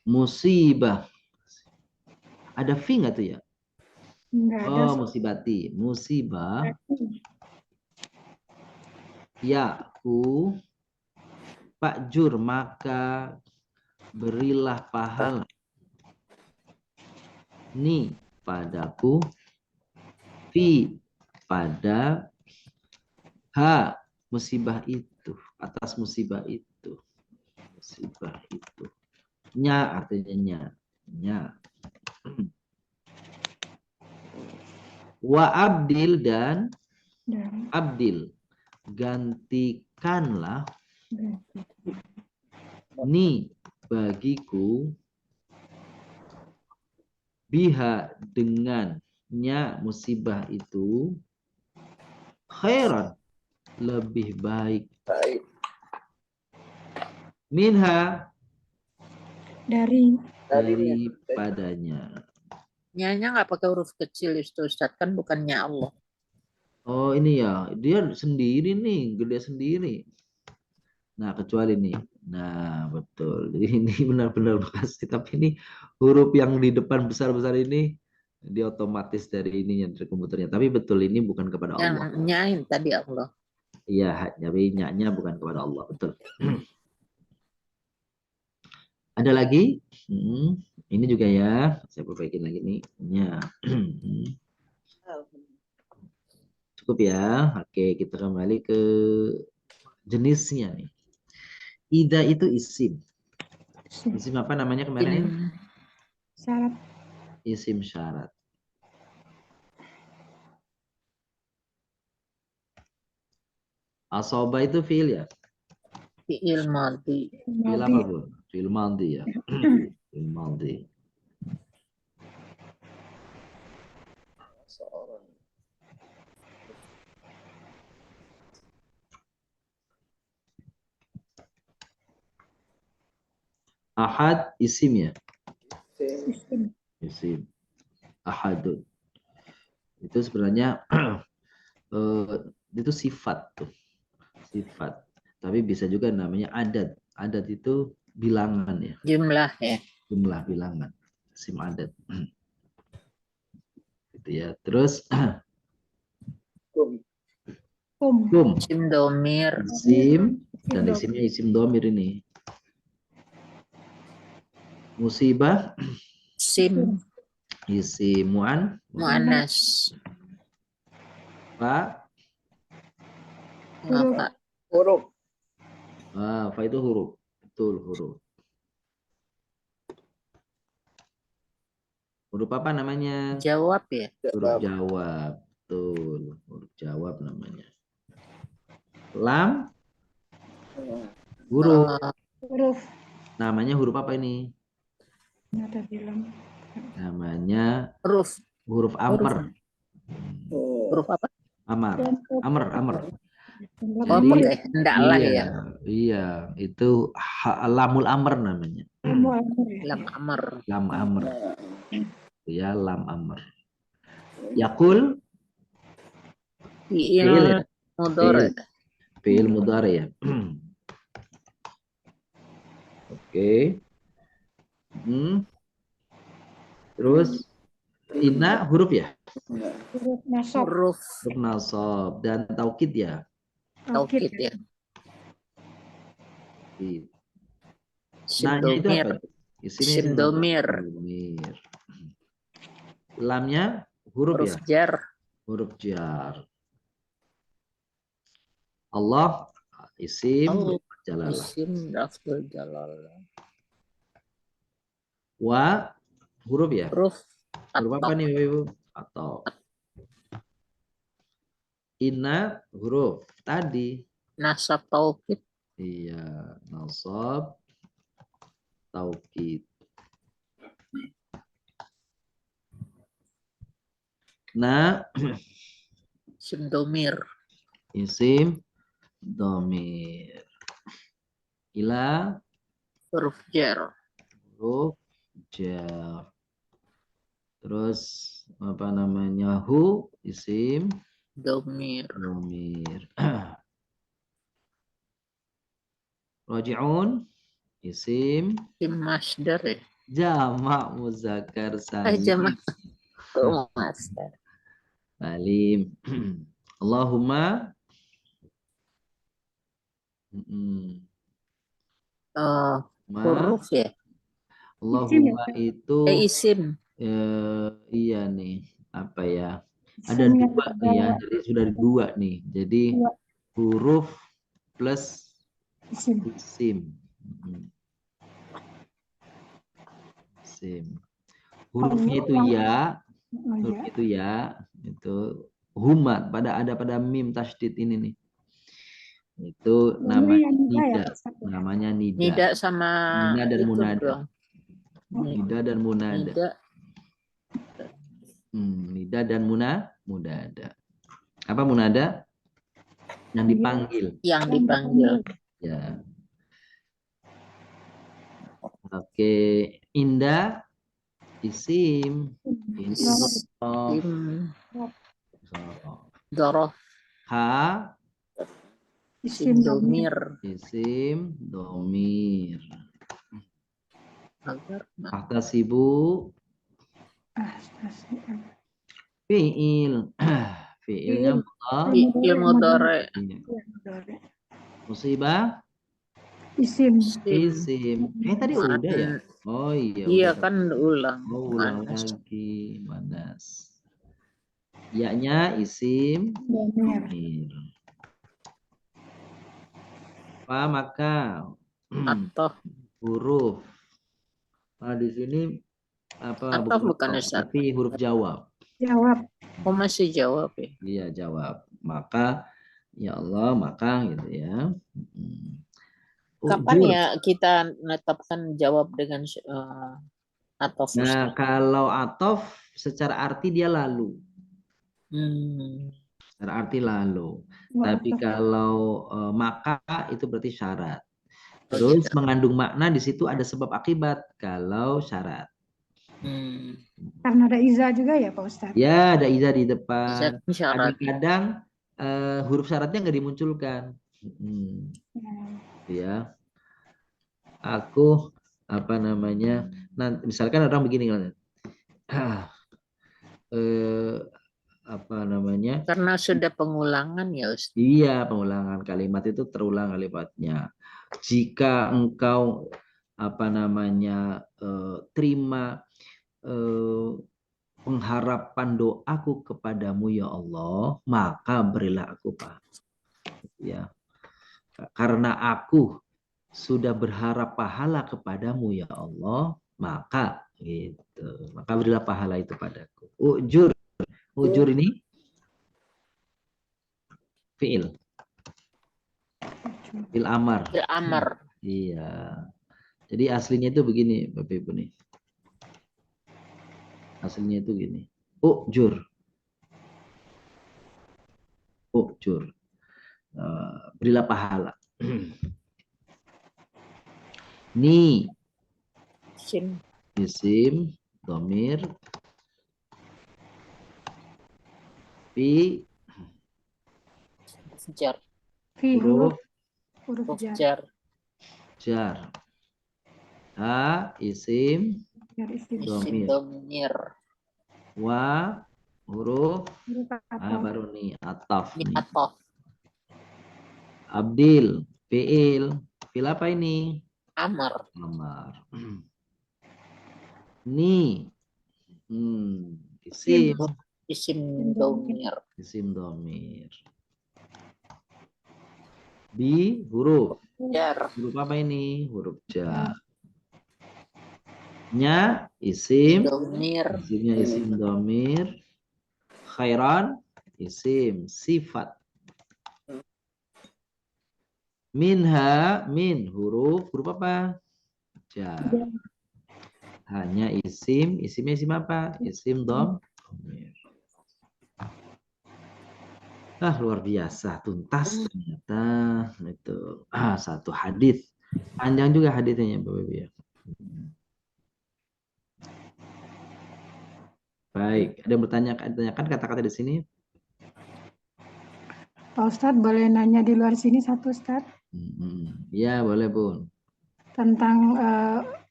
Musibah. Ada fi nggak tuh ya? Enggak ada. Oh, musibati. Musibah. Ya, ku Pakjur, maka berilah pahala. Ni padaku. Fi pada musibah itu, atas musibah itu. Musibah itu. Nya artinya nya. Nya. Wa abdil dan Dan abdil. Gantikanlah ganti. ni bagiku biha dengannya musibah itu khairan lebih baik Baik. minha Dari daripadanya. Nyanya nggak pakai huruf kecil itu Ustadz, kan bukannya Allah. Oh ini ya, dia sendiri nih, gede sendiri. Nah kecuali nih, nah betul. Jadi ini benar-benar pasti. Tapi ini huruf yang di depan besar-besar ini dia otomatis dari ininya dari komputernya. Tapi betul ini bukan kepada Yang Allah. nyain tadi Allah. Iya, tapi nya bukan kepada Allah, betul. Ada lagi? Ini juga ya, saya perbaikin lagi nih. Nya. Cukup ya. Oke, kita kembali ke jenisnya nih. Ida itu isim. Isim apa namanya kemarin? Syarat. Isim syarat. Asoba itu fiil ya? Fi'il madhi. Fiil apa pun? Fiil madhi ya. Fiil madhi. Seorang. Ahad isim ya? Sim. Isim. Ahadun. Itu sebenarnya itu sifat tuh. Sifat. Tapi bisa juga namanya adat. Adat itu bilangan ya. Jumlah ya. Jumlah bilangan. Isim adat. Gitu ya. Terus Kum. kum. Isim domir. Isim dan isimnya isim domir ini. Musibah Isim isim muannas. fa Apa? Huruf. fa itu huruf. Betul huruf. Huruf apa namanya? Jawab ya. Huruf jawab. Betul. Huruf jawab namanya. Lam huruf. Huruf. Namanya huruf apa ini? Ada bilang. Namanya Huruf. huruf amper. Huruf apa? Amar. Amr. Oh, Jadi, pakai hendaklah iya, ya. Iya, itu lamul amr namanya. Lam amr. Lam amr. Ya, lam amr. Yakul Fi'il fi'il ya? mudhari. Fi'il mudhari ya. Oke. Terus inna huruf ya? Huruf nasab. Huruf Huruf nasab dan taukid ya? taukid ya. Nanya itu Simdomir. apa? Isimnya Isim domir. domir. Lamnya huruf Huruf ya? jar. Huruf jar. Allah isim Allah. jalalah. Isim lafzul jalalah. Wa huruf ya? Huruf Huruf apa atau nih Ibu? Atau. Inna huruf tadi. nasab taukid. Iya, nasab taukid. Nah, Isim domir. isim domir. Ila Huruf jar. huruf jar. Terus apa namanya? Hu isim Domir. domir. Raji'un isim Isim masdar ya. jamak muzakkar salim. Jamak. Oh, masdar. Salim. Allahumma Huruf ya. Allahumma itu Isim. iya nih apa ya? Ada dua nih ya. Jadi sudah dua nih. Jadi huruf plus Isim. isim. Isim. Hurufnya itu ya, Oh, huruf ya. itu ya, itu huma pada mim tasydid ini nih. Itu Lalu namanya yang nida ya nida, Pak Ustadz ya? namanya nida. Nida sama Nida dan itu munada. dong. Nida dan munada. Nida. Nida dan munada. Apa munada? Yang dipanggil. Yang dipanggil. Ya. Oke, indah isim. Ini dhorof. Dorof. Ha Isim domir. isim domir. Agar Ahtasibu fiil. Fiilnya ilmu dore. musibah Isim. isim. Tadi udah ya? Oh iya. Iya udah. kan ulang. Oh, ulang lagi. Manas. Ya-nya isim domir. Apa maka Atau huruf. Nah, di sini apa atau bukan atau, Ustaz? tapi huruf jawab. Jawab. Oh masih jawab ya? Iya, jawab. Maka ya Allah, maka gitu ya. Kapan ya kita menetapkan jawab dengan atau Nah, kalau atof secara arti dia lalu. Secara arti lalu. Tapi kalau maka itu berarti syarat. Terus mengandung makna di situ ada sebab akibat kalau syarat. Karena ada iza juga ya Pak Ustadz? Ya, ada iza di depan. Syarat. Kadang-kadang huruf syaratnya nggak dimunculkan. Ya, aku apa namanya? Nanti, misalkan orang begini kan, apa namanya? Karena sudah pengulangan ya Ustaz. Iya, pengulangan kalimat itu terulang kalimatnya. Jika engkau apa namanya terima pengharapan doaku kepadamu ya Allah, maka berilah aku pahala. Ya, karena aku sudah berharap pahala kepadamu ya Allah, maka gitu, maka berilah pahala itu padaku. Ujur ini fiil amar. Iya. Jadi aslinya itu begini, Bapak Ibu nih. Aslinya itu gini. Ujur. Berilah pahala. Ni isim domir fi Jar. Huruf Jar. Ha isim domir. Wa huruf baru nih ataf nih. Abdil fiil apa ini? Amar. Ni isim domir. Bi huruf Jar. huruf apa ini? Huruf jar. Nya isim domir. Isimnya isim domir. Khairan isim sifat. Minha huruf apa? Jar. Hanya isimnya isim apa? Isim domir. Luar biasa, tuntas ternyata itu satu hadis. Panjang juga hadisnya Bapak Ibu ya. Baik, ada yang bertanyakan kata-kata di sini? Pak Ustadz boleh nanya di luar sini satu Ustadz? Ya boleh Bun. Tentang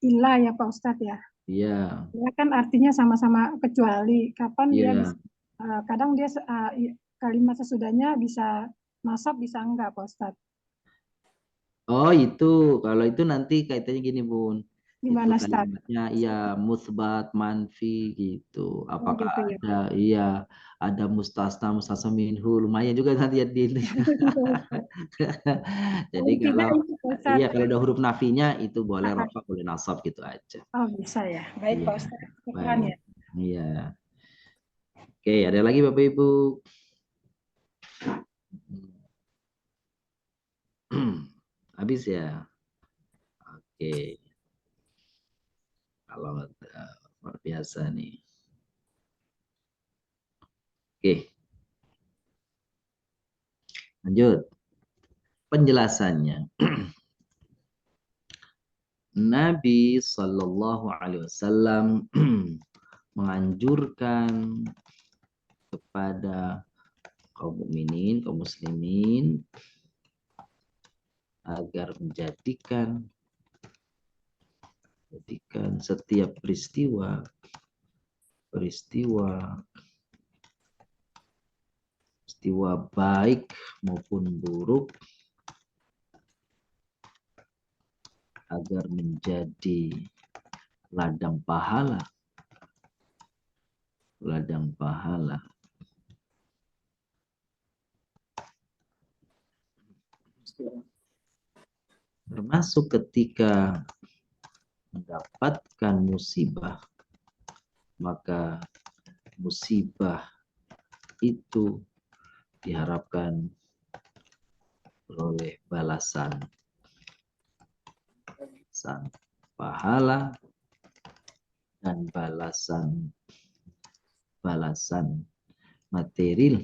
ilah ya Pak Ustadz ya? Iya. Ya kan artinya sama-sama kecuali. Kapan dia bisa, kadang dia kalimat sesudahnya bisa nasab bisa enggak Pak Ustadz? Oh itu, kalau itu nanti kaitannya gini Bun. Gimana, Itu Ustaz? kalimatnya ya musbat, manfi gitu. Oh, Apakah gitu ya. ada iya ada mustasna, mustasna minhu, lumayan juga nanti ya di. Jadi Paling tidak kalau itu, Pak Ustaz. iya kalau ada huruf nafinya itu boleh Ah, rafa, boleh nasab gitu aja. oh, bisa ya. Baik, Pak Iya, Ustaz. Syukran baik. ya. Iya. Oke, ada lagi Bapak Ibu? Habis ya? Oke. Kalau luar biasa nih. Oke, lanjut. Penjelasannya. Nabi Shallallahu Alaihi Wasallam menganjurkan kepada kaum mukminin, kaum muslimin agar menjadikan setiap peristiwa baik maupun buruk agar menjadi ladang pahala, termasuk ketika mendapatkan musibah, maka musibah itu diharapkan oleh balasan pahala dan balasan material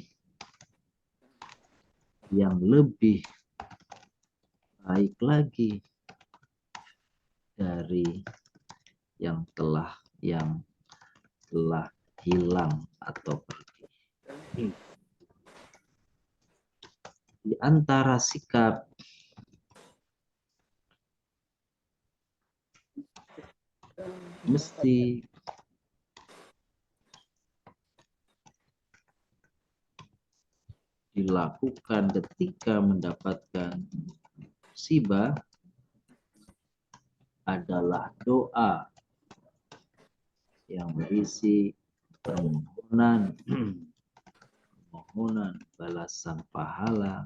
yang lebih baik lagi dari yang telah hilang atau pergi. Di antara sikap mesti dilakukan ketika mendapatkan musibah adalah doa yang berisi permohonan balasan pahala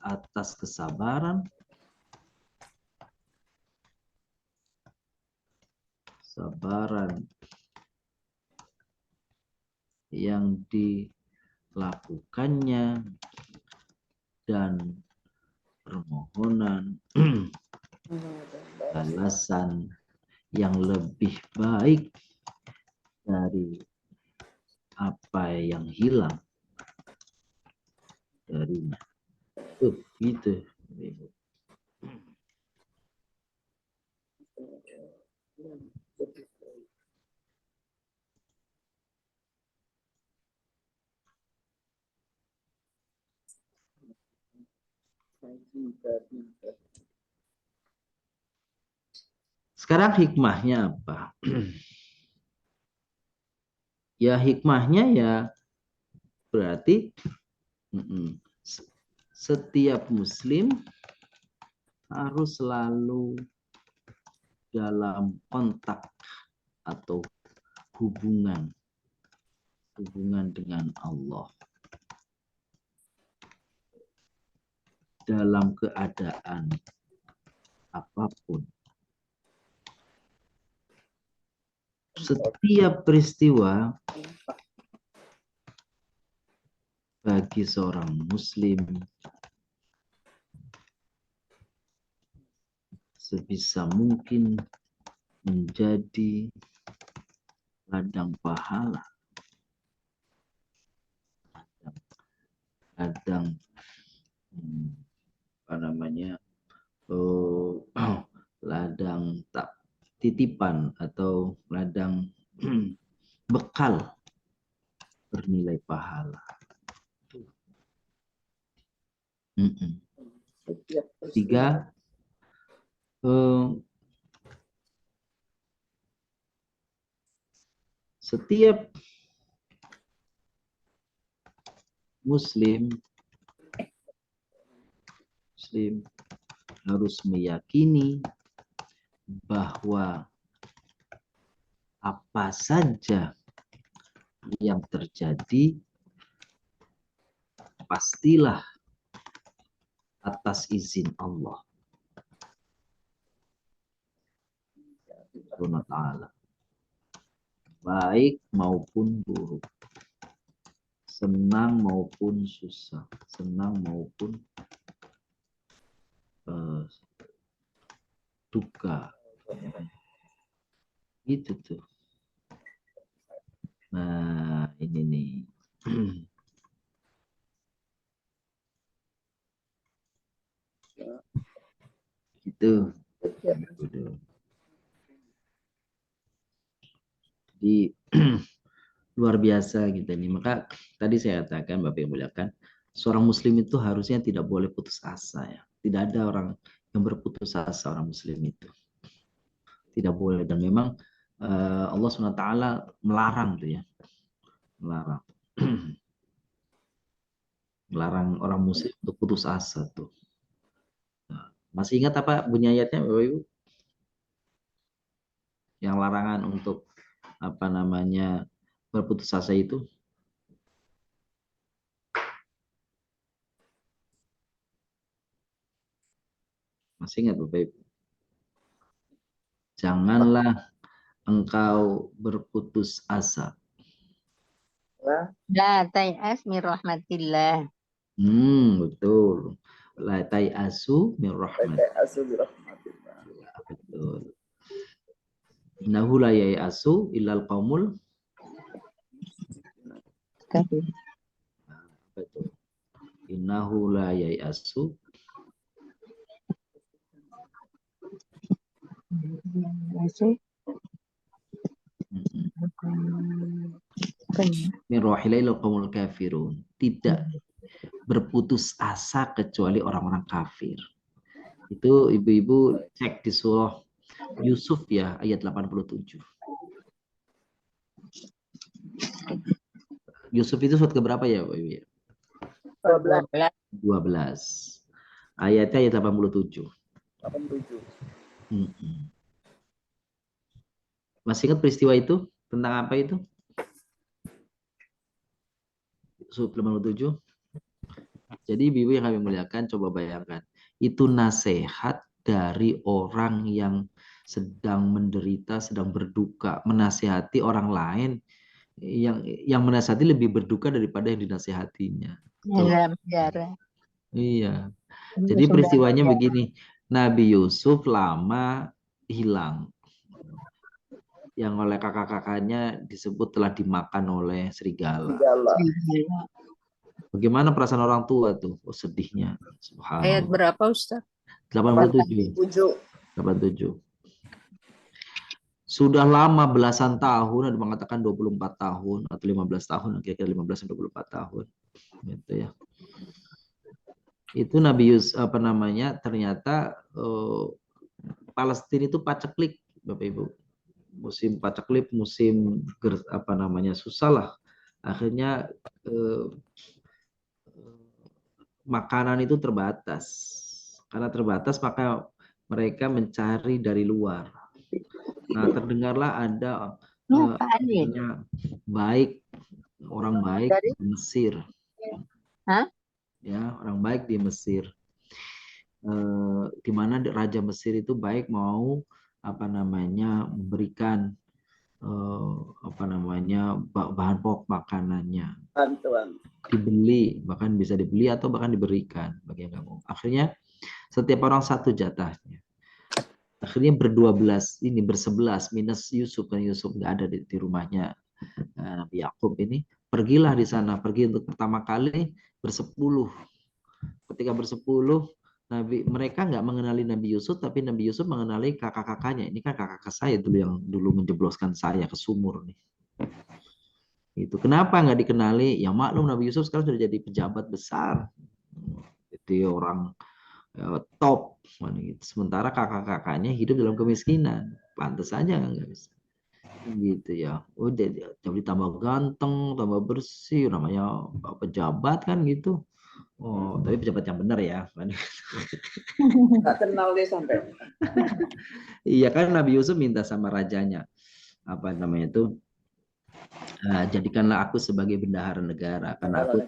atas kesabaran yang dilakukannya dan permohonan balasan yang lebih baik dari apa yang hilang darinya. Gitu. Sekarang hikmahnya apa? Ya hikmahnya ya berarti setiap muslim harus selalu dalam kontak atau hubungan dengan Allah dalam keadaan apapun. Setiap peristiwa bagi seorang muslim sebisa mungkin menjadi ladang pahala, ladang ladang titipan atau ladang bekal bernilai pahala. Tiga, setiap muslim harus meyakini bahwa apa saja yang terjadi pastilah atas izin Allah Subhanahu wa ta'ala, baik maupun buruk, senang maupun susah, senang maupun duka. Gitu tuh. Nah, ini nih. Gitu. Jadi luar biasa gitu nih. Maka tadi saya katakan, Bapak yang muliakan, seorang muslim itu harusnya tidak boleh putus asa ya. Tidak ada orang yang berputus asa, orang muslim itu. Tidak boleh, dan memang Allah SWT melarang tuh ya. Melarang. Melarang orang muslim untuk putus asa tuh. Nah, masih ingat apa bunyi ayatnya, Bapak Ibu? Yang larangan untuk apa namanya berputus asa itu? Masih ingat Bapak Ibu? Janganlah engkau berputus asa. La tay'as min rahmatillah. Betul. La tai'asu min rahmatillah. Betul. Innahu la yai'asu illal qaumul Kafir. betul. Innahu la yai'asu min rahilil qaumul kafirun. Tidak berputus asa kecuali orang-orang kafir. Itu ibu-ibu cek di surah Yusuf ya, ayat 87. Yusuf itu surat keberapa ya, Bapak Ibu? 12. Ayatnya ayat 87. Masih ingat peristiwa itu? Tentang apa itu? Yusuf 87. Jadi ibu yang kami muliakan, coba bayangkan. Itu nasihat dari orang yang sedang menderita, sedang berduka, menasihati orang lain yang menasihati lebih berduka daripada yang dinasihatinya. Iya. Jadi peristiwanya begini, Nabi Yusuf lama hilang, yang oleh kakak-kakaknya disebut telah dimakan oleh serigala. Bagaimana perasaan orang tua tuh? Oh, sedihnya. Ayat berapa Ustaz? 87. 87. Sudah lama belasan tahun, ada mengatakan 24 tahun atau 15 tahun, kira-kira 15 sampai 24 tahun. Gitu ya. Itu Nabi Yusuf apa namanya? Ternyata Palestina itu paceklik, Bapak Ibu. Musim paceklik, musim apa namanya? Susah lah. Akhirnya makanan itu terbatas. Karena terbatas maka mereka mencari dari luar. Nah, terdengarlah ada orang baik di Mesir. Ya, orang baik di Mesir. Di mana Raja Mesir itu baik, mau apa namanya memberikan bahan pokok makanannya. Dibeli, bahkan bisa dibeli atau bahkan diberikan bagi yang nggak mau. Akhirnya setiap orang satu jatahnya. Akhirnya bersebelas minus Yusuf, kan Yusuf nggak ada di rumahnya Nabi Yakub ini. Pergilah di sana, pergi untuk pertama kali bersepuluh. Ketika bersepuluh, mereka nggak mengenali Nabi Yusuf, tapi Nabi Yusuf mengenali kakak-kakaknya. Ini kan kakak saya dulu yang dulu menjebloskan saya ke sumur nih. Itu kenapa nggak dikenali? Ya maklum Nabi Yusuf sekarang sudah jadi pejabat besar, jadi orang top. Sementara kakak-kakaknya hidup dalam kemiskinan, pantas saja nggak bisa. Gitu ya. Udah jadi tambah ganteng, tambah bersih, namanya pejabat kan gitu. Oh, tapi pejabat yang benar ya. Nggak kenal dia sampai. Iya kan Nabi Yusuf minta sama rajanya, apa namanya itu, jadikanlah aku sebagai bendahara negara karena aku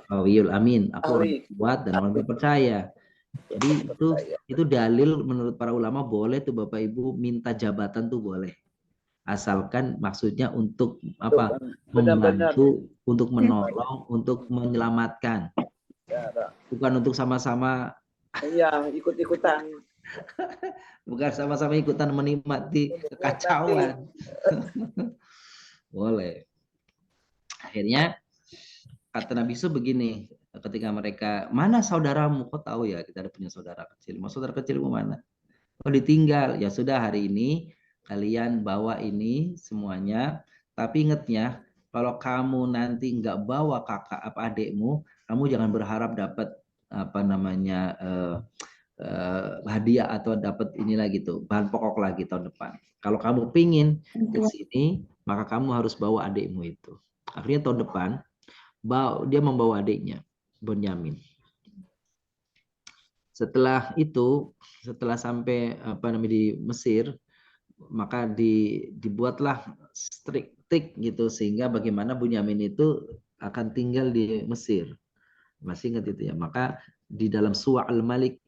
Qawiyul Amin, aku orang kuat dan orang terpercaya. Jadi itu dalil menurut para ulama boleh tuh Bapak Ibu minta jabatan tuh boleh. Asalkan maksudnya untuk apa? Membantu, untuk menolong, untuk menyelamatkan. Bukan untuk sama-sama ikut-ikutan. Bukan sama-sama ikutan menikmati kekacauan. Boleh. Akhirnya kata Nabi Yusuf begini, ketika mereka, mana saudaramu? Kok tahu ya kita ada punya saudara kecil. Mau saudara kecilmu mana? Oh ditinggal. Ya sudah, hari ini kalian bawa ini semuanya. Tapi ingatnya, kalau kamu nanti nggak bawa kakak apa adikmu, kamu jangan berharap dapat apa namanya hadiah atau dapat inilah gitu, bahan pokok lagi tahun depan. Kalau kamu pingin ke sini, maka kamu harus bawa adikmu itu. Akhirnya tahun depan dia membawa adiknya, Bunyamin. Setelah itu, setelah sampai apa namanya di Mesir, maka dibuatlah trik gitu sehingga bagaimana Bunyamin itu akan tinggal di Mesir. Masih ingat itu ya? Maka di dalam Surah Al-Malik,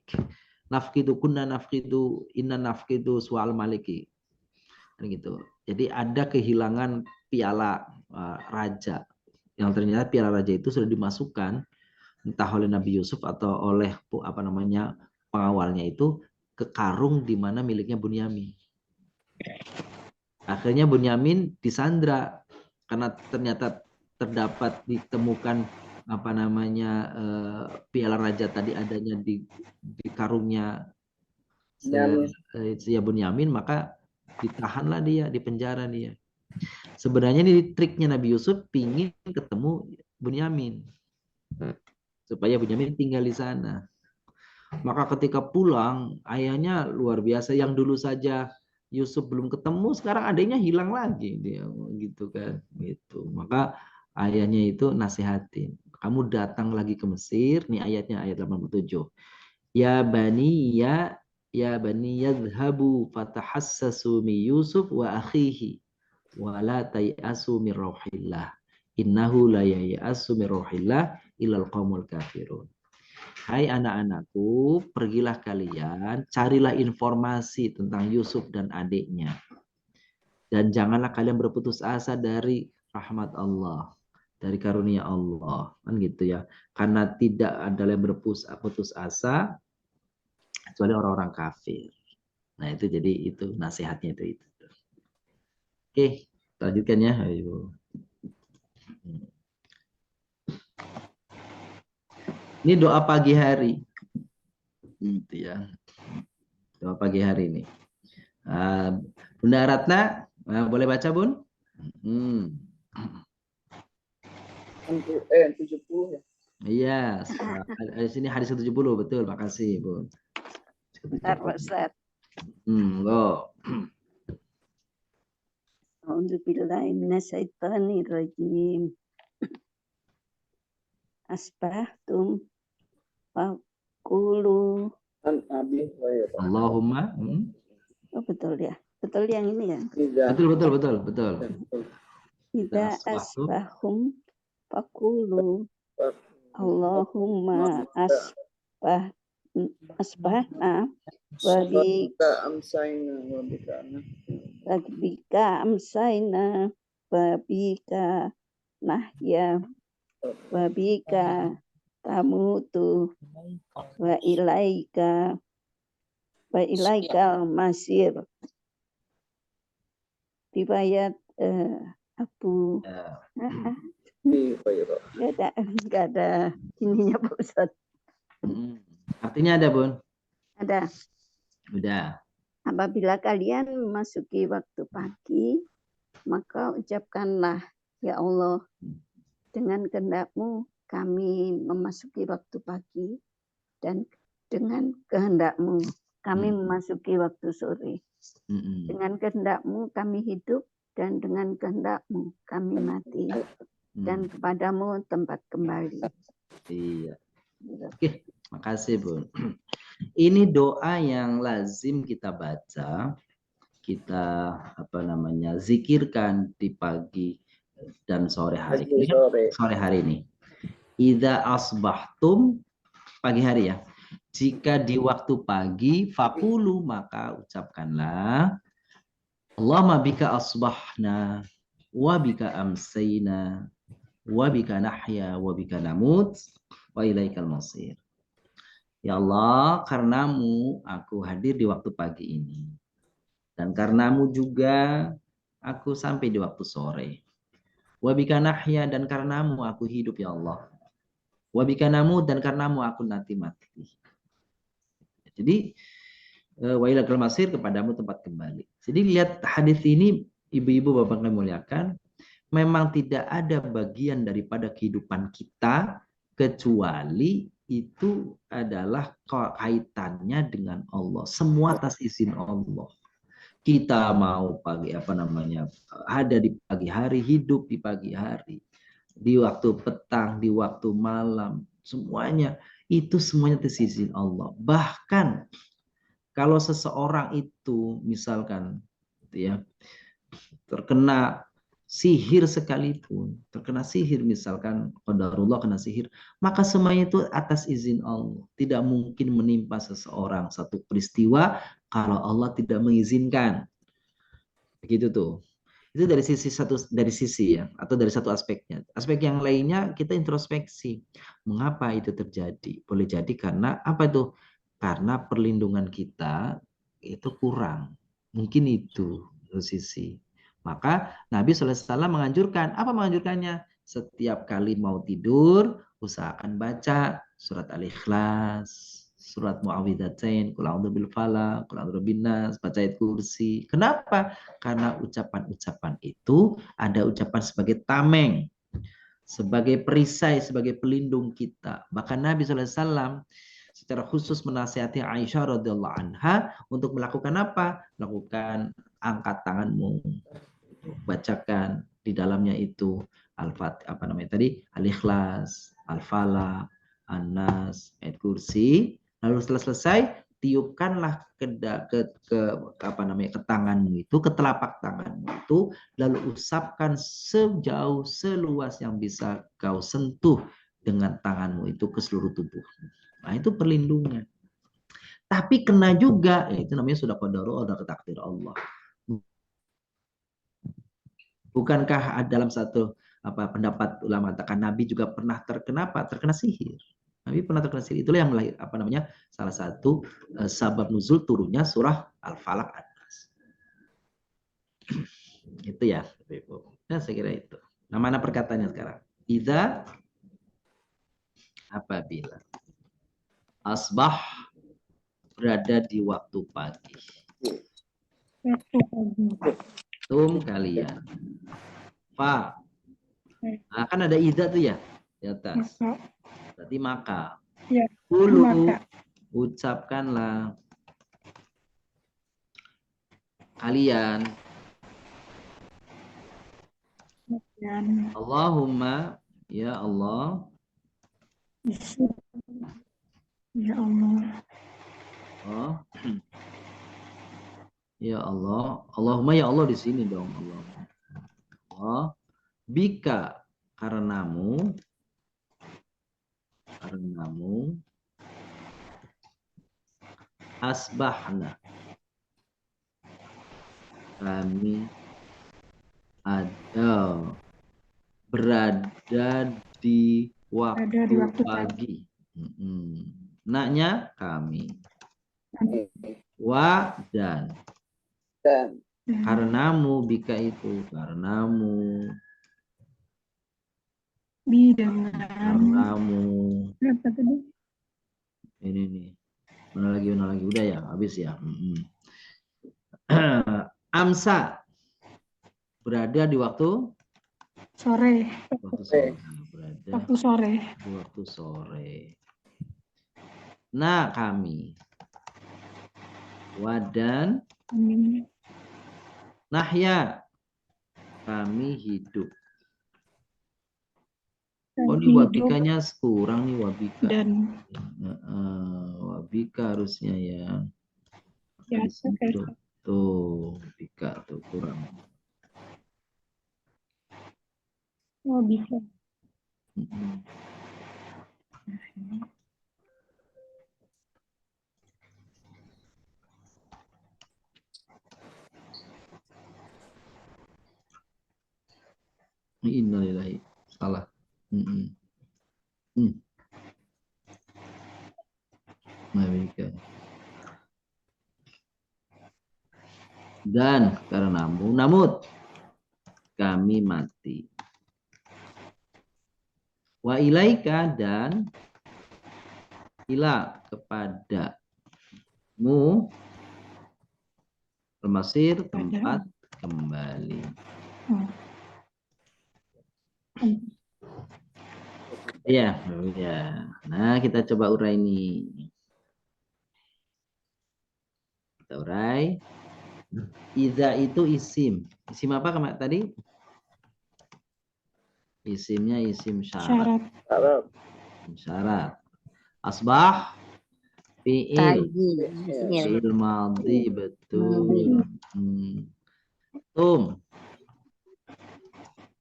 nafkidu kunna nafkidu inna nafkidu Surah Al-Maliki. Gitu. Jadi ada kehilangan piala raja yang ternyata piala raja itu sudah dimasukkan entah oleh Nabi Yusuf atau oleh apa namanya pengawalnya itu ke karung di mana miliknya Bunyamin. Akhirnya Bunyamin disandra karena ternyata terdapat ditemukan apa namanya piala raja tadi adanya di karungnya Bunyamin, maka ditahanlah dia, dipenjara dia. Sebenarnya ini triknya Nabi Yusuf pingin ketemu Bunyamin supaya Bunyamin tinggal di sana. Maka ketika pulang ayahnya luar biasa, yang dulu saja Yusuf belum ketemu, sekarang adanya hilang lagi dia gitu kan gitu. Maka ayahnya itu nasihatin, kamu datang lagi ke Mesir, nih ayatnya ayat 87. Ya bani yadhhabu fatahassasu mi Yusuf wa akhihi wa la tayasu min rauhillah innahu la yayasu min rauhillah illal qaumul kafirun. Hai anak-anakku, pergilah kalian, carilah informasi tentang Yusuf dan adiknya. Dan janganlah kalian berputus asa dari rahmat Allah, dari karunia Allah. Kan gitu ya. Karena tidak ada yang berputus asa, kecuali orang-orang kafir. Nah itu jadi itu nasihatnya itu. Oke, lanjutkan ya. Ayo. Ini doa pagi hari. Gitu ya. Doa pagi hari ini. Bunda Ratna, boleh baca Bun? 70 ya. Iya, di sini hadis 70, betul. Makasih Bun. Bentar, Pak Ustaz. Go. A'udzubillahi minasyaitonirrajim. Asbahtum faqulu. Allahumma. Oh betul ya. Betul yang ini ya. Betul. Idza asbahum faqulu. Allahumma asbahna wa bika amsayna wa bika nahya wa bika tamutu wa ilaika masir. Riwayat Abu nggak ada ininya Pak Ustadz. Artinya ada Bun? Ada. Udah. Apabila kalian memasuki waktu pagi, maka ucapkanlah, ya Allah, dengan kehendak-Mu kami memasuki waktu pagi, dan dengan kehendak-Mu kami memasuki waktu sore. Dengan kehendak-Mu kami hidup, dan dengan kehendak-Mu kami mati. Dan kepadamu tempat kembali. Iya. Oke, makasih Bun. Ini doa yang lazim kita baca, kita zikirkan di pagi dan sore hari. Ini kan sore hari ini. Idza asbahtum, pagi hari ya. Jika di waktu pagi, fakulu, maka ucapkanlah Allahumma bika asbahna wa bika amsayna wa bika nahya wa bika namut wa ilaikal masir. Ya Allah, karenamu aku hadir di waktu pagi ini. Dan karenamu juga aku sampai di waktu sore. Wa bika nahya, dan karenamu aku hidup ya Allah. Wa bika namut, dan karenamu aku nanti mati. Jadi wa ilaikal masir, kepadamu tempat kembali. Jadi lihat hadis ini, ibu-ibu bapak yang muliakan, memang tidak ada bagian daripada kehidupan kita kecuali itu adalah kaitannya dengan Allah. Semua atas izin Allah. Kita mau ada di pagi hari, hidup di pagi hari, di waktu petang, di waktu malam, semuanya atas izin Allah. Bahkan kalau seseorang itu misalkan terkena sihir sekalipun, terkena sihir misalkan, qadarullah kena sihir, maka semuanya itu atas izin Allah. Tidak mungkin menimpa seseorang satu peristiwa kalau Allah tidak mengizinkan. Begitu tuh. Itu dari sisi ya, atau dari satu aspeknya. Aspek yang lainnya kita introspeksi. Mengapa itu terjadi? Boleh jadi karena apa tuh? Karena perlindungan kita itu kurang. Mungkin itu sisi. Maka Nabi SAW menganjurkan, apa menganjurkannya? Setiap kali mau tidur, usahakan baca surat Al-Ikhlas, surat Muawwidzatain, Qul a'udzu bil falaq, Qul a'udzu birabbin nas, baca ayat kursi. Kenapa? Karena ucapan-ucapan itu ada ucapan sebagai tameng, sebagai perisai, sebagai pelindung kita. Bahkan Nabi SAW secara khusus menasihati Aisyah radhiyallahu anha untuk melakukan apa? Melakukan angkat tanganmu, bacakan di dalamnya itu Al-Ikhlas, Al-Falaq, An-Nas, ayat kursi. Lalu setelah selesai, tiupkanlah ke tanganmu itu, ke telapak tanganmu itu, lalu usapkan seluas yang bisa kau sentuh dengan tanganmu itu ke seluruh tubuh. Nah, itu perlindungan. Tapi kena juga, itu namanya sudah qadarullah, sudah takdir Allah. Bukankah dalam satu pendapat ulama katakan Nabi juga pernah terkena sihir? Nabi pernah terkena sihir. Itulah yang salah satu sabab nuzul turunnya surah Al-Falaq An-Nas. Itu ya, nah, saya kira itu. Nah, mana perkataannya sekarang? Idza, apabila asbah, berada di waktu pagi. Kalian. Fa. Nah, kan ada idza tuh ya di atas. Berarti maka. Ya, Kulu, ucapkanlah kalian. Allahumma, ya Allah. Ya Allah. Oh. Ya Allah, Allahumma ya Allah di sini dong, Allah. Allah, bika, karenamu, asbahna, kami berada di waktu pagi. Naknya kami. Wa dan karenamu, bika itu karenamu, karenamu. Ini nih, mana lagi udah ya, habis ya. Amsa, berada di waktu sore. Berada di waktu sore. Nah, kami. Wadan, nahya, kami hidup. Oh, ini hidup wabikanya kurang nih wabika. dan Wabika harusnya ya. ya Di sini oke. tuh wabika tuh kurang. Oh bisa. Mm-mm. Innalillahi. Salah. Mm-mm. Wabika. Dan karenamu, namun kami mati. Wa ilaika dan ila kepadamu al-masir tempat kembali. Iya, ya. Nah, kita coba urai ini. Kita urai. Iza itu isim. Isim apa kemarin tadi? Isimnya isim syarat. Syarat. Syarat. Asbah fi'il. Pagi. Fi'il. Fi'il madhi, betul. Tum.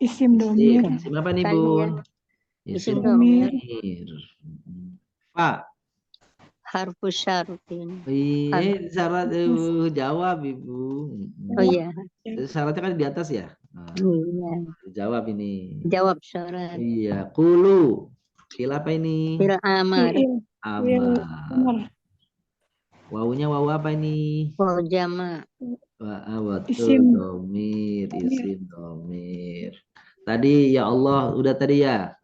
Isim domir. Isim apa nih, Tanya. Bun? Isim domir. Pak. Harfu syartin. Iya, syarat jawab, Ibu. Oh iya. Syaratnya kan di atas ya. Nah, Iya. jawab ini. Jawab syarat. Iya, kulu. Fil apa ini? Fil amar. Amar. Wawunya wawu apa ini? Waw jama. Betul, Isim. domir, isim domir. Tadi ya Allah, udah tadi ya.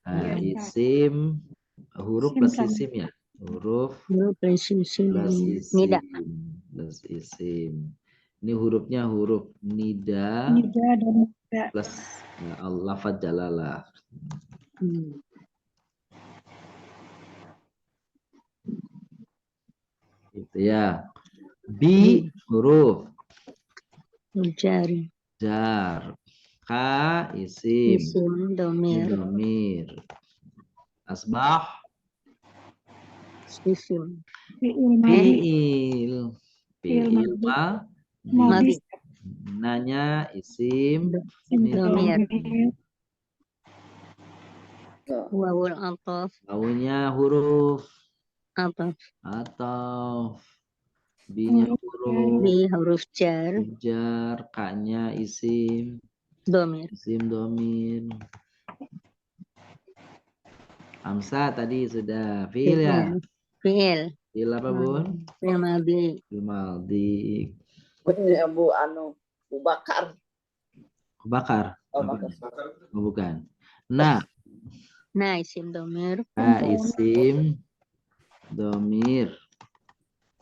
Nah, isim huruf plus isim ya. Huruf plus isim. Plus isim. Ini hurufnya huruf nida. Nida dan nida. Plus lafadz jalalah. Gitu ya. Bi huruf Jar. jar. Ka isim. Isim domir. Domir. Asbah Isim. Fi'il madhi. Fi'il Madi. nanya isim Domir. domir. Wawul atof. Wawunya huruf Atof. atau B-nya huruf Bi huruf jar. jar, K-nya isim Domir. domir. Hamzah tadi sudah. Fi'il ya. Fi'il. Fi'il apa, Bun? Fi'il madhi. Fi'il madhi. Bener Bu Bu Bakar. Bakar. Oh, Bakar. Oh, bukan. Nah, Isim domir. isim domir.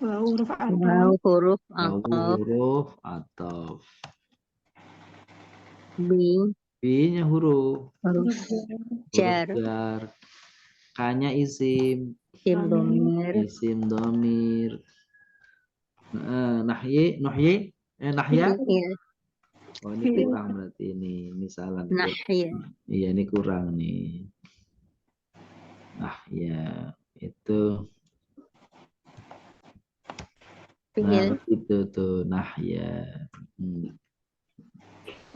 Huruf Waw huruf atof. Huruf atau Bi B-nya huruf huruf jar. K-nya isim Isim domir. Nahya. Fi'il. Oh, ini kurang berarti ini. Misalnya. Nahya. Iya, ini kurang nih. Nahya itu. Nah, itu tuh nahya.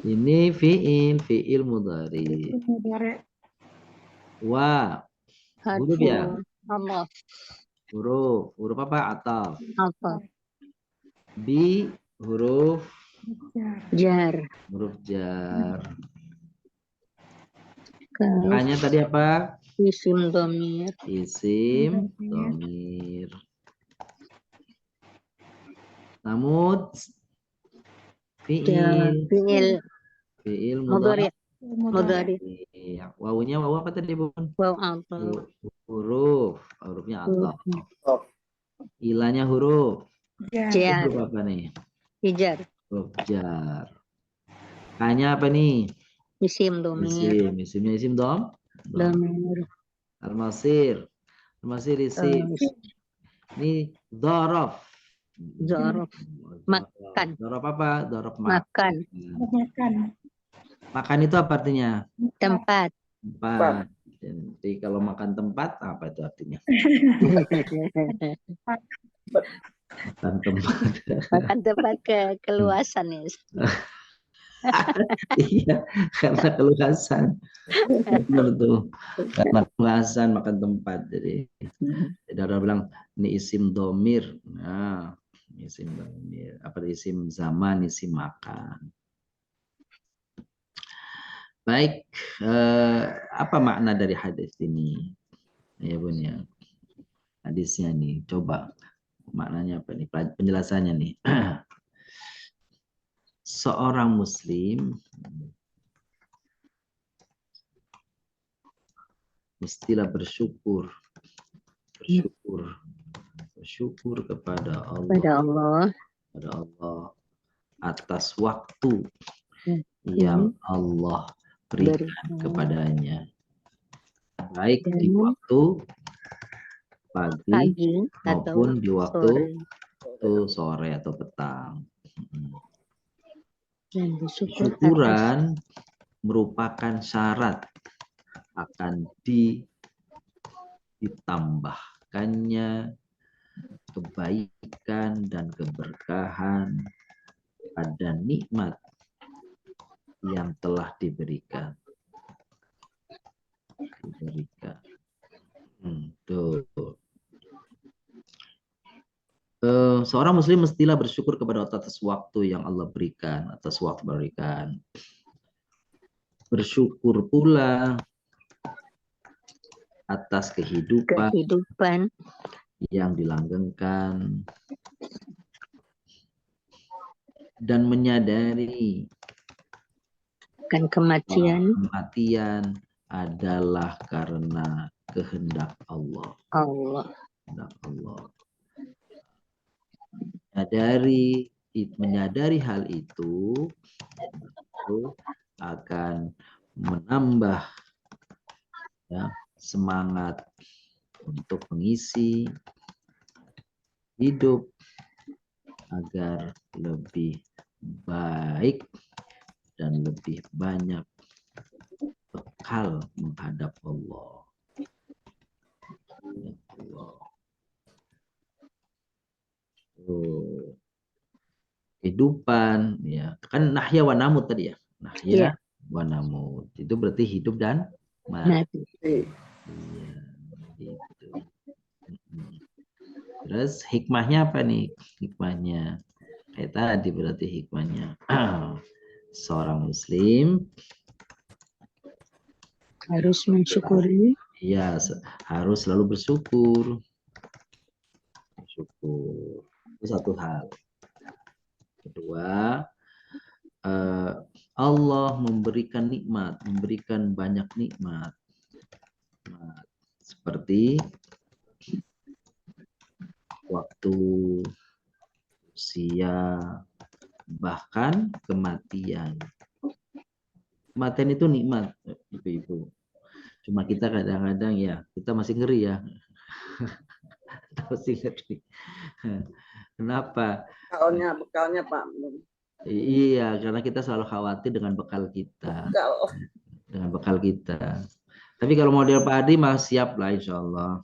Ini fi'il mudhari. Wa huruf ya? Allah. Huruf apa? Ataf. Apa? Bi huruf Jar. Huruf jar. Kaf. K-nya tadi apa? Isim domir. Isim domir. Namun fi'il mudhari. Wawunya wawu apa tadi, Bun? Waw ataf. Hurufnya ataf. Ilanya huruf. Jar. Huruf apa nih? Jar. Huruf jar. K-nya apa nih? Isim domir. Isimnya isim Domir. Al-masir isim. Ini dzaraf. Makan. Dzaraf apa? Dzaraf Makan. Makan. Makan itu apa artinya? Tempat. Tempat. Jadi kalau makan tempat apa itu artinya? Makan tempat. Makan tempat keluasan ya. Iya, karena keluasan. Benar tuh. Karena keluasan makan tempat. Jadi orang bilang ini isim domir. Nah, isim domir. Apa isim zaman, isim makan. Baik, apa makna dari hadis ini? Ya Bun ya. Hadisnya nih, coba maknanya apa nih? Penjelasannya nih. Seorang muslim mestilah bersyukur kepada Allah atas waktu yang Allah berikan kepadanya, baik di waktu pagi maupun di waktu sore atau petang. Syukuran merupakan syarat akan ditambahkannya kebaikan dan keberkahan pada nikmat yang telah diberikan. Tuh. Seorang muslim mestilah bersyukur kepada Allah atas waktu yang Allah berikan, Bersyukur pula atas kehidupan yang dilanggengkan dan menyadari kematian adalah karena kehendak Allah. Menyadari hal itu akan menambah semangat untuk mengisi hidup agar lebih baik dan lebih banyak bekal menghadap Allah. Kehidupan ya kan nahya wa namut tadi ya, nahya wa namut itu berarti hidup dan mati. Iya, gitu. Terus hikmahnya apa nih? Hikmahnya kayak tadi berarti hikmahnya seorang muslim harus mensyukuri. Iya, harus selalu bersyukur. Itu satu hal. Kedua, Allah memberikan nikmat, memberikan banyak nikmat. Seperti waktu, usia, bahkan kematian. Kematian itu nikmat, ibu-ibu. Cuma kita kadang-kadang ya, kita masih ngeri ya. Masih ngeri. Kenapa? Bekalnya Pak. Iya, karena kita selalu khawatir dengan bekal kita. Dengan bekal kita. Tapi kalau model Pak Adi mah siap lah insya Allah.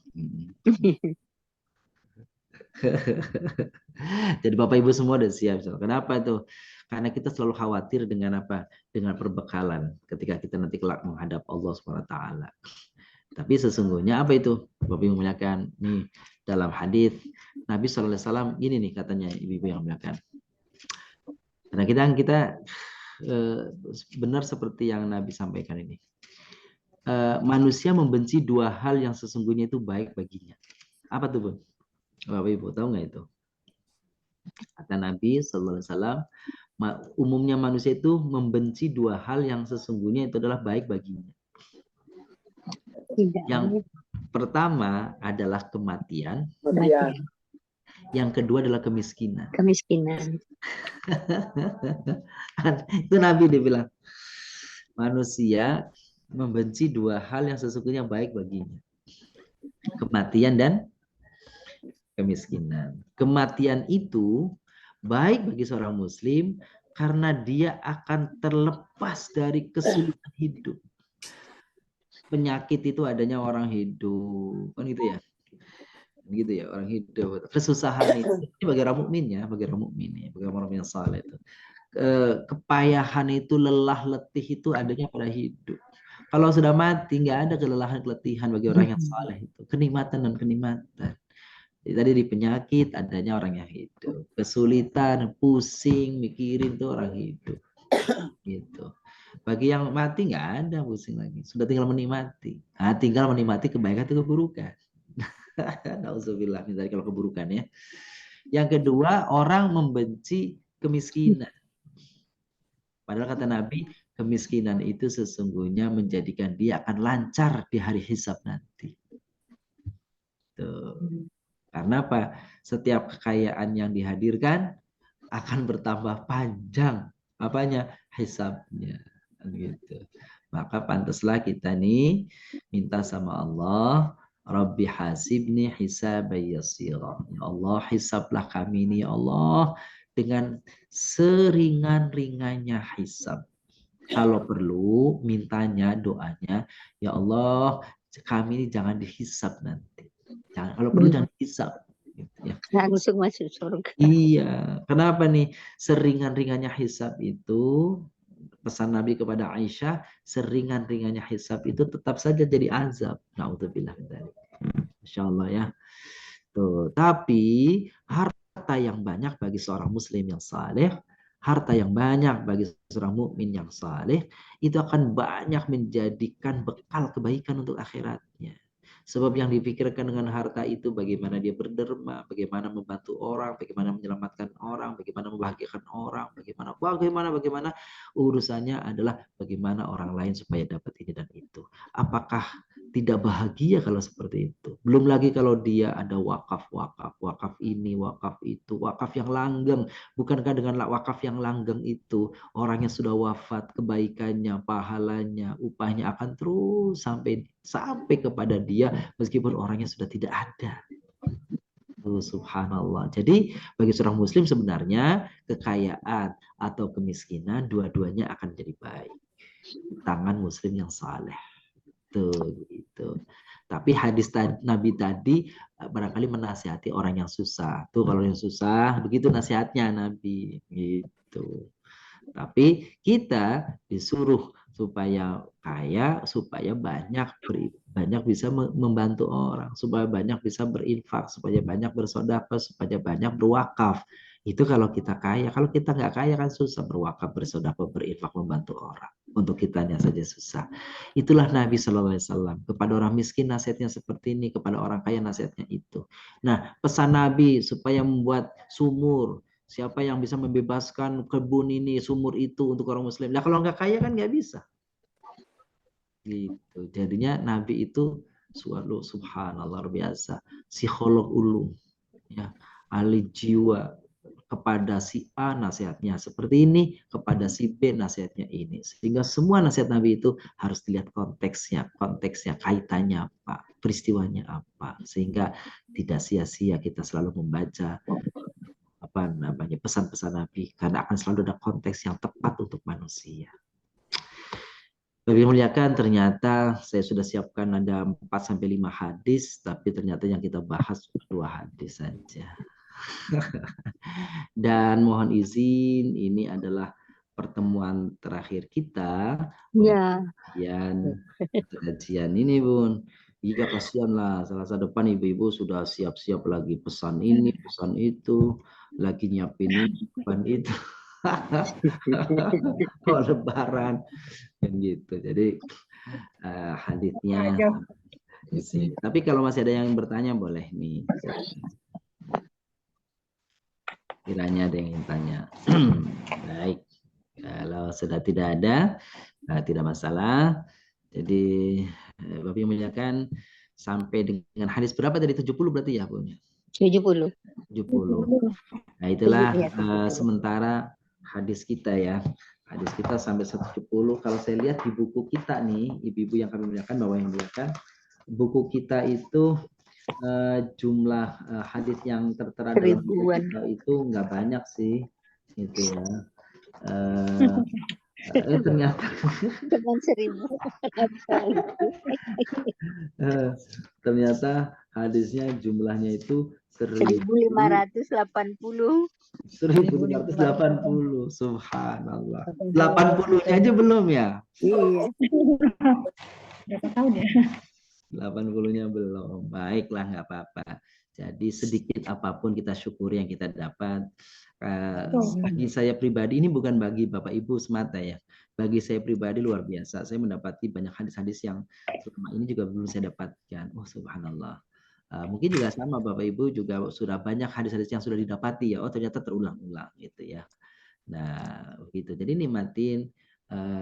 Jadi Bapak Ibu semua udah siap. Kenapa itu? Karena kita selalu khawatir dengan apa? Dengan perbekalan ketika kita nanti kelak menghadap Allah SWT. Tapi sesungguhnya apa itu? Bapak Ibu muliakan. Nih dalam hadis Nabi SAW ini nih katanya ibu-ibu yang muliakan. Karena kita benar seperti yang Nabi sampaikan ini. Manusia membenci dua hal yang sesungguhnya itu baik baginya. Apa tuh, Bu? Bapak Ibu tahu nggak itu? Kata Nabi SAW, umumnya manusia itu membenci dua hal yang sesungguhnya itu adalah baik baginya. Yang pertama adalah kematian. Yang kedua adalah kemiskinan. Itu Nabi dia bilang, manusia membenci dua hal yang sesungguhnya baik baginya. Kematian dan kemiskinan. Kematian itu baik bagi seorang muslim karena dia akan terlepas dari kesulitan hidup. penyakit itu adanya orang hidup, kan gitu ya. Gitu ya, orang hidup. Kesusahan itu ini bagi orang mukmin ya, bagi orang mukmin ya, bagi orang yang saleh itu. Kepayahan itu, lelah, letih itu adanya pada hidup. Kalau sudah mati nggak ada kelelahan, keletihan bagi orang yang saleh itu. Kenikmatan dan kenikmatan. Jadi tadi di penyakit adanya orang yang hidup. Kesulitan, pusing, mikirin tuh orang hidup. Gitu. Bagi yang mati nggak ada pusing lagi. Sudah tinggal menikmati. Nah, tinggal menikmati kebaikan atau keburukan. Nauzubillah min dzalik, kalau keburukan ya. Yang kedua, orang membenci kemiskinan. Padahal kata Nabi, kemiskinan itu sesungguhnya menjadikan dia akan lancar di hari hisab nanti. Tuh. Karena apa? Setiap kekayaan yang dihadirkan akan bertambah panjang apanya? Hisabnya. Gitu. Maka pantaslah kita nih minta sama Allah, Rabbi hasibni hisaban yasira. Ya Allah, hisablah kami ini ya Allah dengan seringan-ringannya hisab. Kalau perlu mintanya, doanya, ya Allah, kami ini jangan dihisab nanti. Jangan, kalau perlu jangan dihisab. Gitu, ya. Langsung masuk surga. Iya, kenapa nih? Seringan-ringannya hisab itu, pesan Nabi kepada Aisyah, seringan-ringannya hisab itu tetap saja jadi azab. Na'udzubillah min dzalik. Masya Allah ya. Tuh, tapi harta yang banyak bagi seorang muslim yang saleh, harta yang banyak bagi seorang mukmin yang saleh, itu akan banyak menjadikan bekal kebaikan untuk akhiratnya. Sebab yang dipikirkan dengan harta itu bagaimana dia berderma, bagaimana membantu orang, bagaimana menyelamatkan orang, bagaimana membahagiakan orang, bagaimana urusannya adalah bagaimana orang lain supaya dapat ini dan itu. Apakah tidak bahagia kalau seperti itu? Belum lagi kalau dia ada wakaf ini, wakaf itu, wakaf yang langgeng. Bukankah dengan wakaf yang langgeng itu orang yang sudah wafat, kebaikannya, pahalanya, upahnya akan terus sampai kepada dia meskipun orangnya sudah tidak ada. Subhanallah. Jadi bagi seorang muslim sebenarnya kekayaan atau kemiskinan dua-duanya akan jadi baik. Tangan muslim yang saleh. Tuh, gitu. Tapi hadis Nabi tadi barangkali menasihati orang yang susah. Tuh kalau yang susah begitu nasihatnya Nabi gitu. Tapi kita disuruh supaya kaya, supaya banyak bisa membantu orang, supaya banyak bisa berinfak, supaya banyak bersedekah, supaya banyak berwakaf. Itu kalau kita kaya. Kalau kita nggak kaya kan susah berwakaf, bersedekah, berinfak, membantu orang. Untuk kitanya saja susah. Itulah Nabi SAW. Kepada orang miskin nasihatnya seperti ini, kepada orang kaya nasihatnya itu. Nah, pesan Nabi supaya membuat sumur. Siapa yang bisa membebaskan kebun ini, sumur itu untuk orang muslim. Nah, kalau nggak kaya kan nggak bisa. Gitu. Jadinya Nabi itu subhanallah luar biasa. Psikolog ulung. Ya, ahli jiwa. Kepada si A nasihatnya seperti ini, kepada si B nasihatnya ini. Sehingga semua nasihat Nabi itu harus dilihat konteksnya, kaitannya apa, peristiwanya apa. Sehingga tidak sia-sia kita selalu membaca pesan-pesan Nabi, karena akan selalu ada konteks yang tepat untuk manusia. Lebih muliakan, ternyata saya sudah siapkan ada 4-5 hadis, tapi ternyata yang kita bahas 2 hadis saja. Dan mohon izin, ini adalah pertemuan terakhir kita. Ya. Kajian ini, Bun. Iya, kasihan lah. Selasa depan ibu-ibu sudah siap-siap lagi pesan ini, pesan itu, lagi nyiapin ini, pesan itu. Oh, lebaran. Dan gitu. Jadi hadisnya. Tapi kalau masih ada yang bertanya boleh nih. Kiranya ada yang ingin tanya. Baik. Kalau sudah tidak ada, tidak masalah. Jadi Bapak yang muliakan, sampai dengan hadis berapa tadi? 70 berarti ya, Bu? 70. Nah, itulah sementara hadis kita ya. Hadis kita sampai 170. Kalau saya lihat di buku kita nih, ibu-ibu yang kami muliakan, Bapak yang muliakan, buku kita itu jumlah hadis yang tertera dalam buku kita itu nggak banyak sih, gitu ya. Ternyata Cuma 1000. ternyata hadisnya jumlahnya itu 1580. 1580. Subhanallah. 80-nya aja belum ya? Iya. Berapa tahun ya? 80-nya belum. Baiklah, nggak apa-apa. Jadi sedikit apapun kita syukuri yang kita dapat. Bagi saya pribadi, ini bukan bagi Bapak Ibu semata ya. Bagi saya pribadi luar biasa. Saya mendapati banyak hadis-hadis yang selama ini juga belum saya dapatkan. Oh subhanallah. Mungkin juga sama Bapak Ibu juga sudah banyak hadis-hadis yang sudah didapati ya. Oh ternyata terulang-ulang gitu ya. Nah begitu. Jadi nikmatin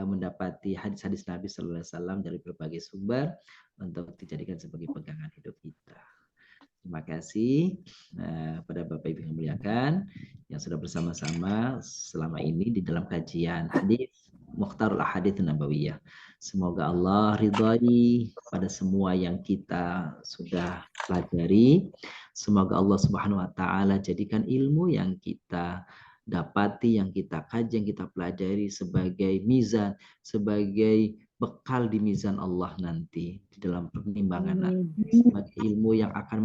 mendapati hadis-hadis Nabi Sallallahu Alaihi Wasallam dari berbagai sumber untuk dijadikan sebagai pegangan hidup kita. Terima kasih pada Bapak Ibu yang muliakan yang sudah bersama-sama selama ini di dalam kajian hadis Mukhtarul Ahadits Nabawiyah. Semoga Allah ridhai pada semua yang kita sudah pelajari. Semoga Allah Subhanahu wa taala jadikan ilmu yang kita dapati, yang kita kaji, yang kita pelajari sebagai mizan, sebagai bekal di mizan Allah nanti di dalam penimbangan nanti, sebagai ilmu yang akan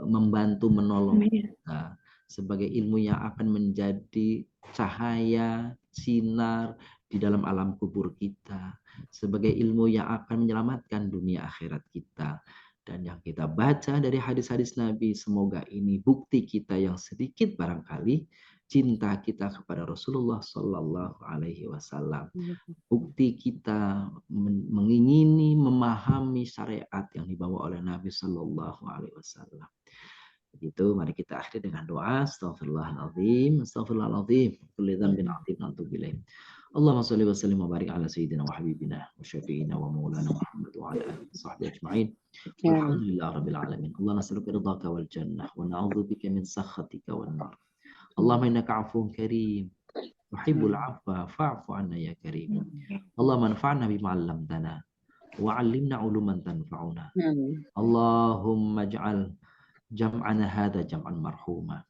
membantu menolong kita, sebagai ilmu yang akan menjadi cahaya sinar di dalam alam kubur kita, sebagai ilmu yang akan menyelamatkan dunia akhirat kita. Dan yang kita baca dari hadis-hadis Nabi, semoga ini bukti kita yang sedikit barangkali cinta kita kepada Rasulullah Sallallahu Alaihi Wasallam. Bukti kita mengingini, memahami syariat yang dibawa oleh Nabi Sallallahu Alaihi Wasallam. Begitu, mari kita akhiri dengan doa. Astaghfirullahaladzim, astaghfirullahaladzim, kulli dzambin adzim atubu ilaih. Allahumma shalli wa sallim wa barik ala sayyidina wa habibina wa syafi'ina wa maulana Muhammad wa ala alihi wa sahbihi ajma'in. Alhamdulillah rabbil alamin. Allah nas'aluka ridhaka wal jannah wa na'udzubika min sakhatika wan nar. Allahumma innaka 'afuwwun karim tuhibbul 'afwa fa'fu 'anna ya karim. Allahumma anfa'na bima 'allamtana wa 'allimna 'uluman tanfa'una. Allahumma ij'al jam'ana hadha jam'an marhuma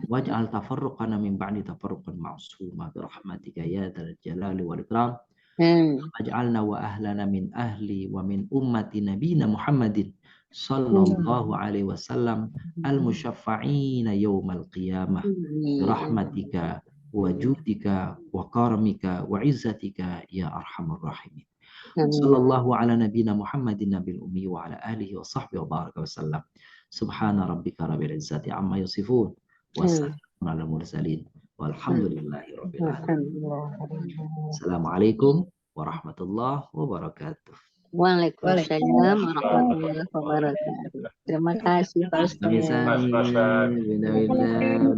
waj'al tafarruqana min ba'di tafarruqan ma'suma bi rahmatika ya dzal jalali wal ikram. Waj'alna wa ahlana min ahli wa min ummati nabiyina Muhammadin sallallahu alaihi wasallam al-musyaffa'ina yaumal qiyamah bi rahmatika wa judika wa karamika wa izzatika ya arhamar rahimin. Sallallahu ala nabiyina Muhammadin nabil ummi wa ala alihi wa sahbihi wa baraka wasallam. Subhana rabbika rabbil izzati amma yasifun wa salamun alal mursalin walhamdulillahi rabbil alamin. Assalamualaikum warahmatullahi wabarakatuh. Waalaikumsalam warahmatullahi wabarakatuh. Terima kasih Pak Ustaz. Sami-sami.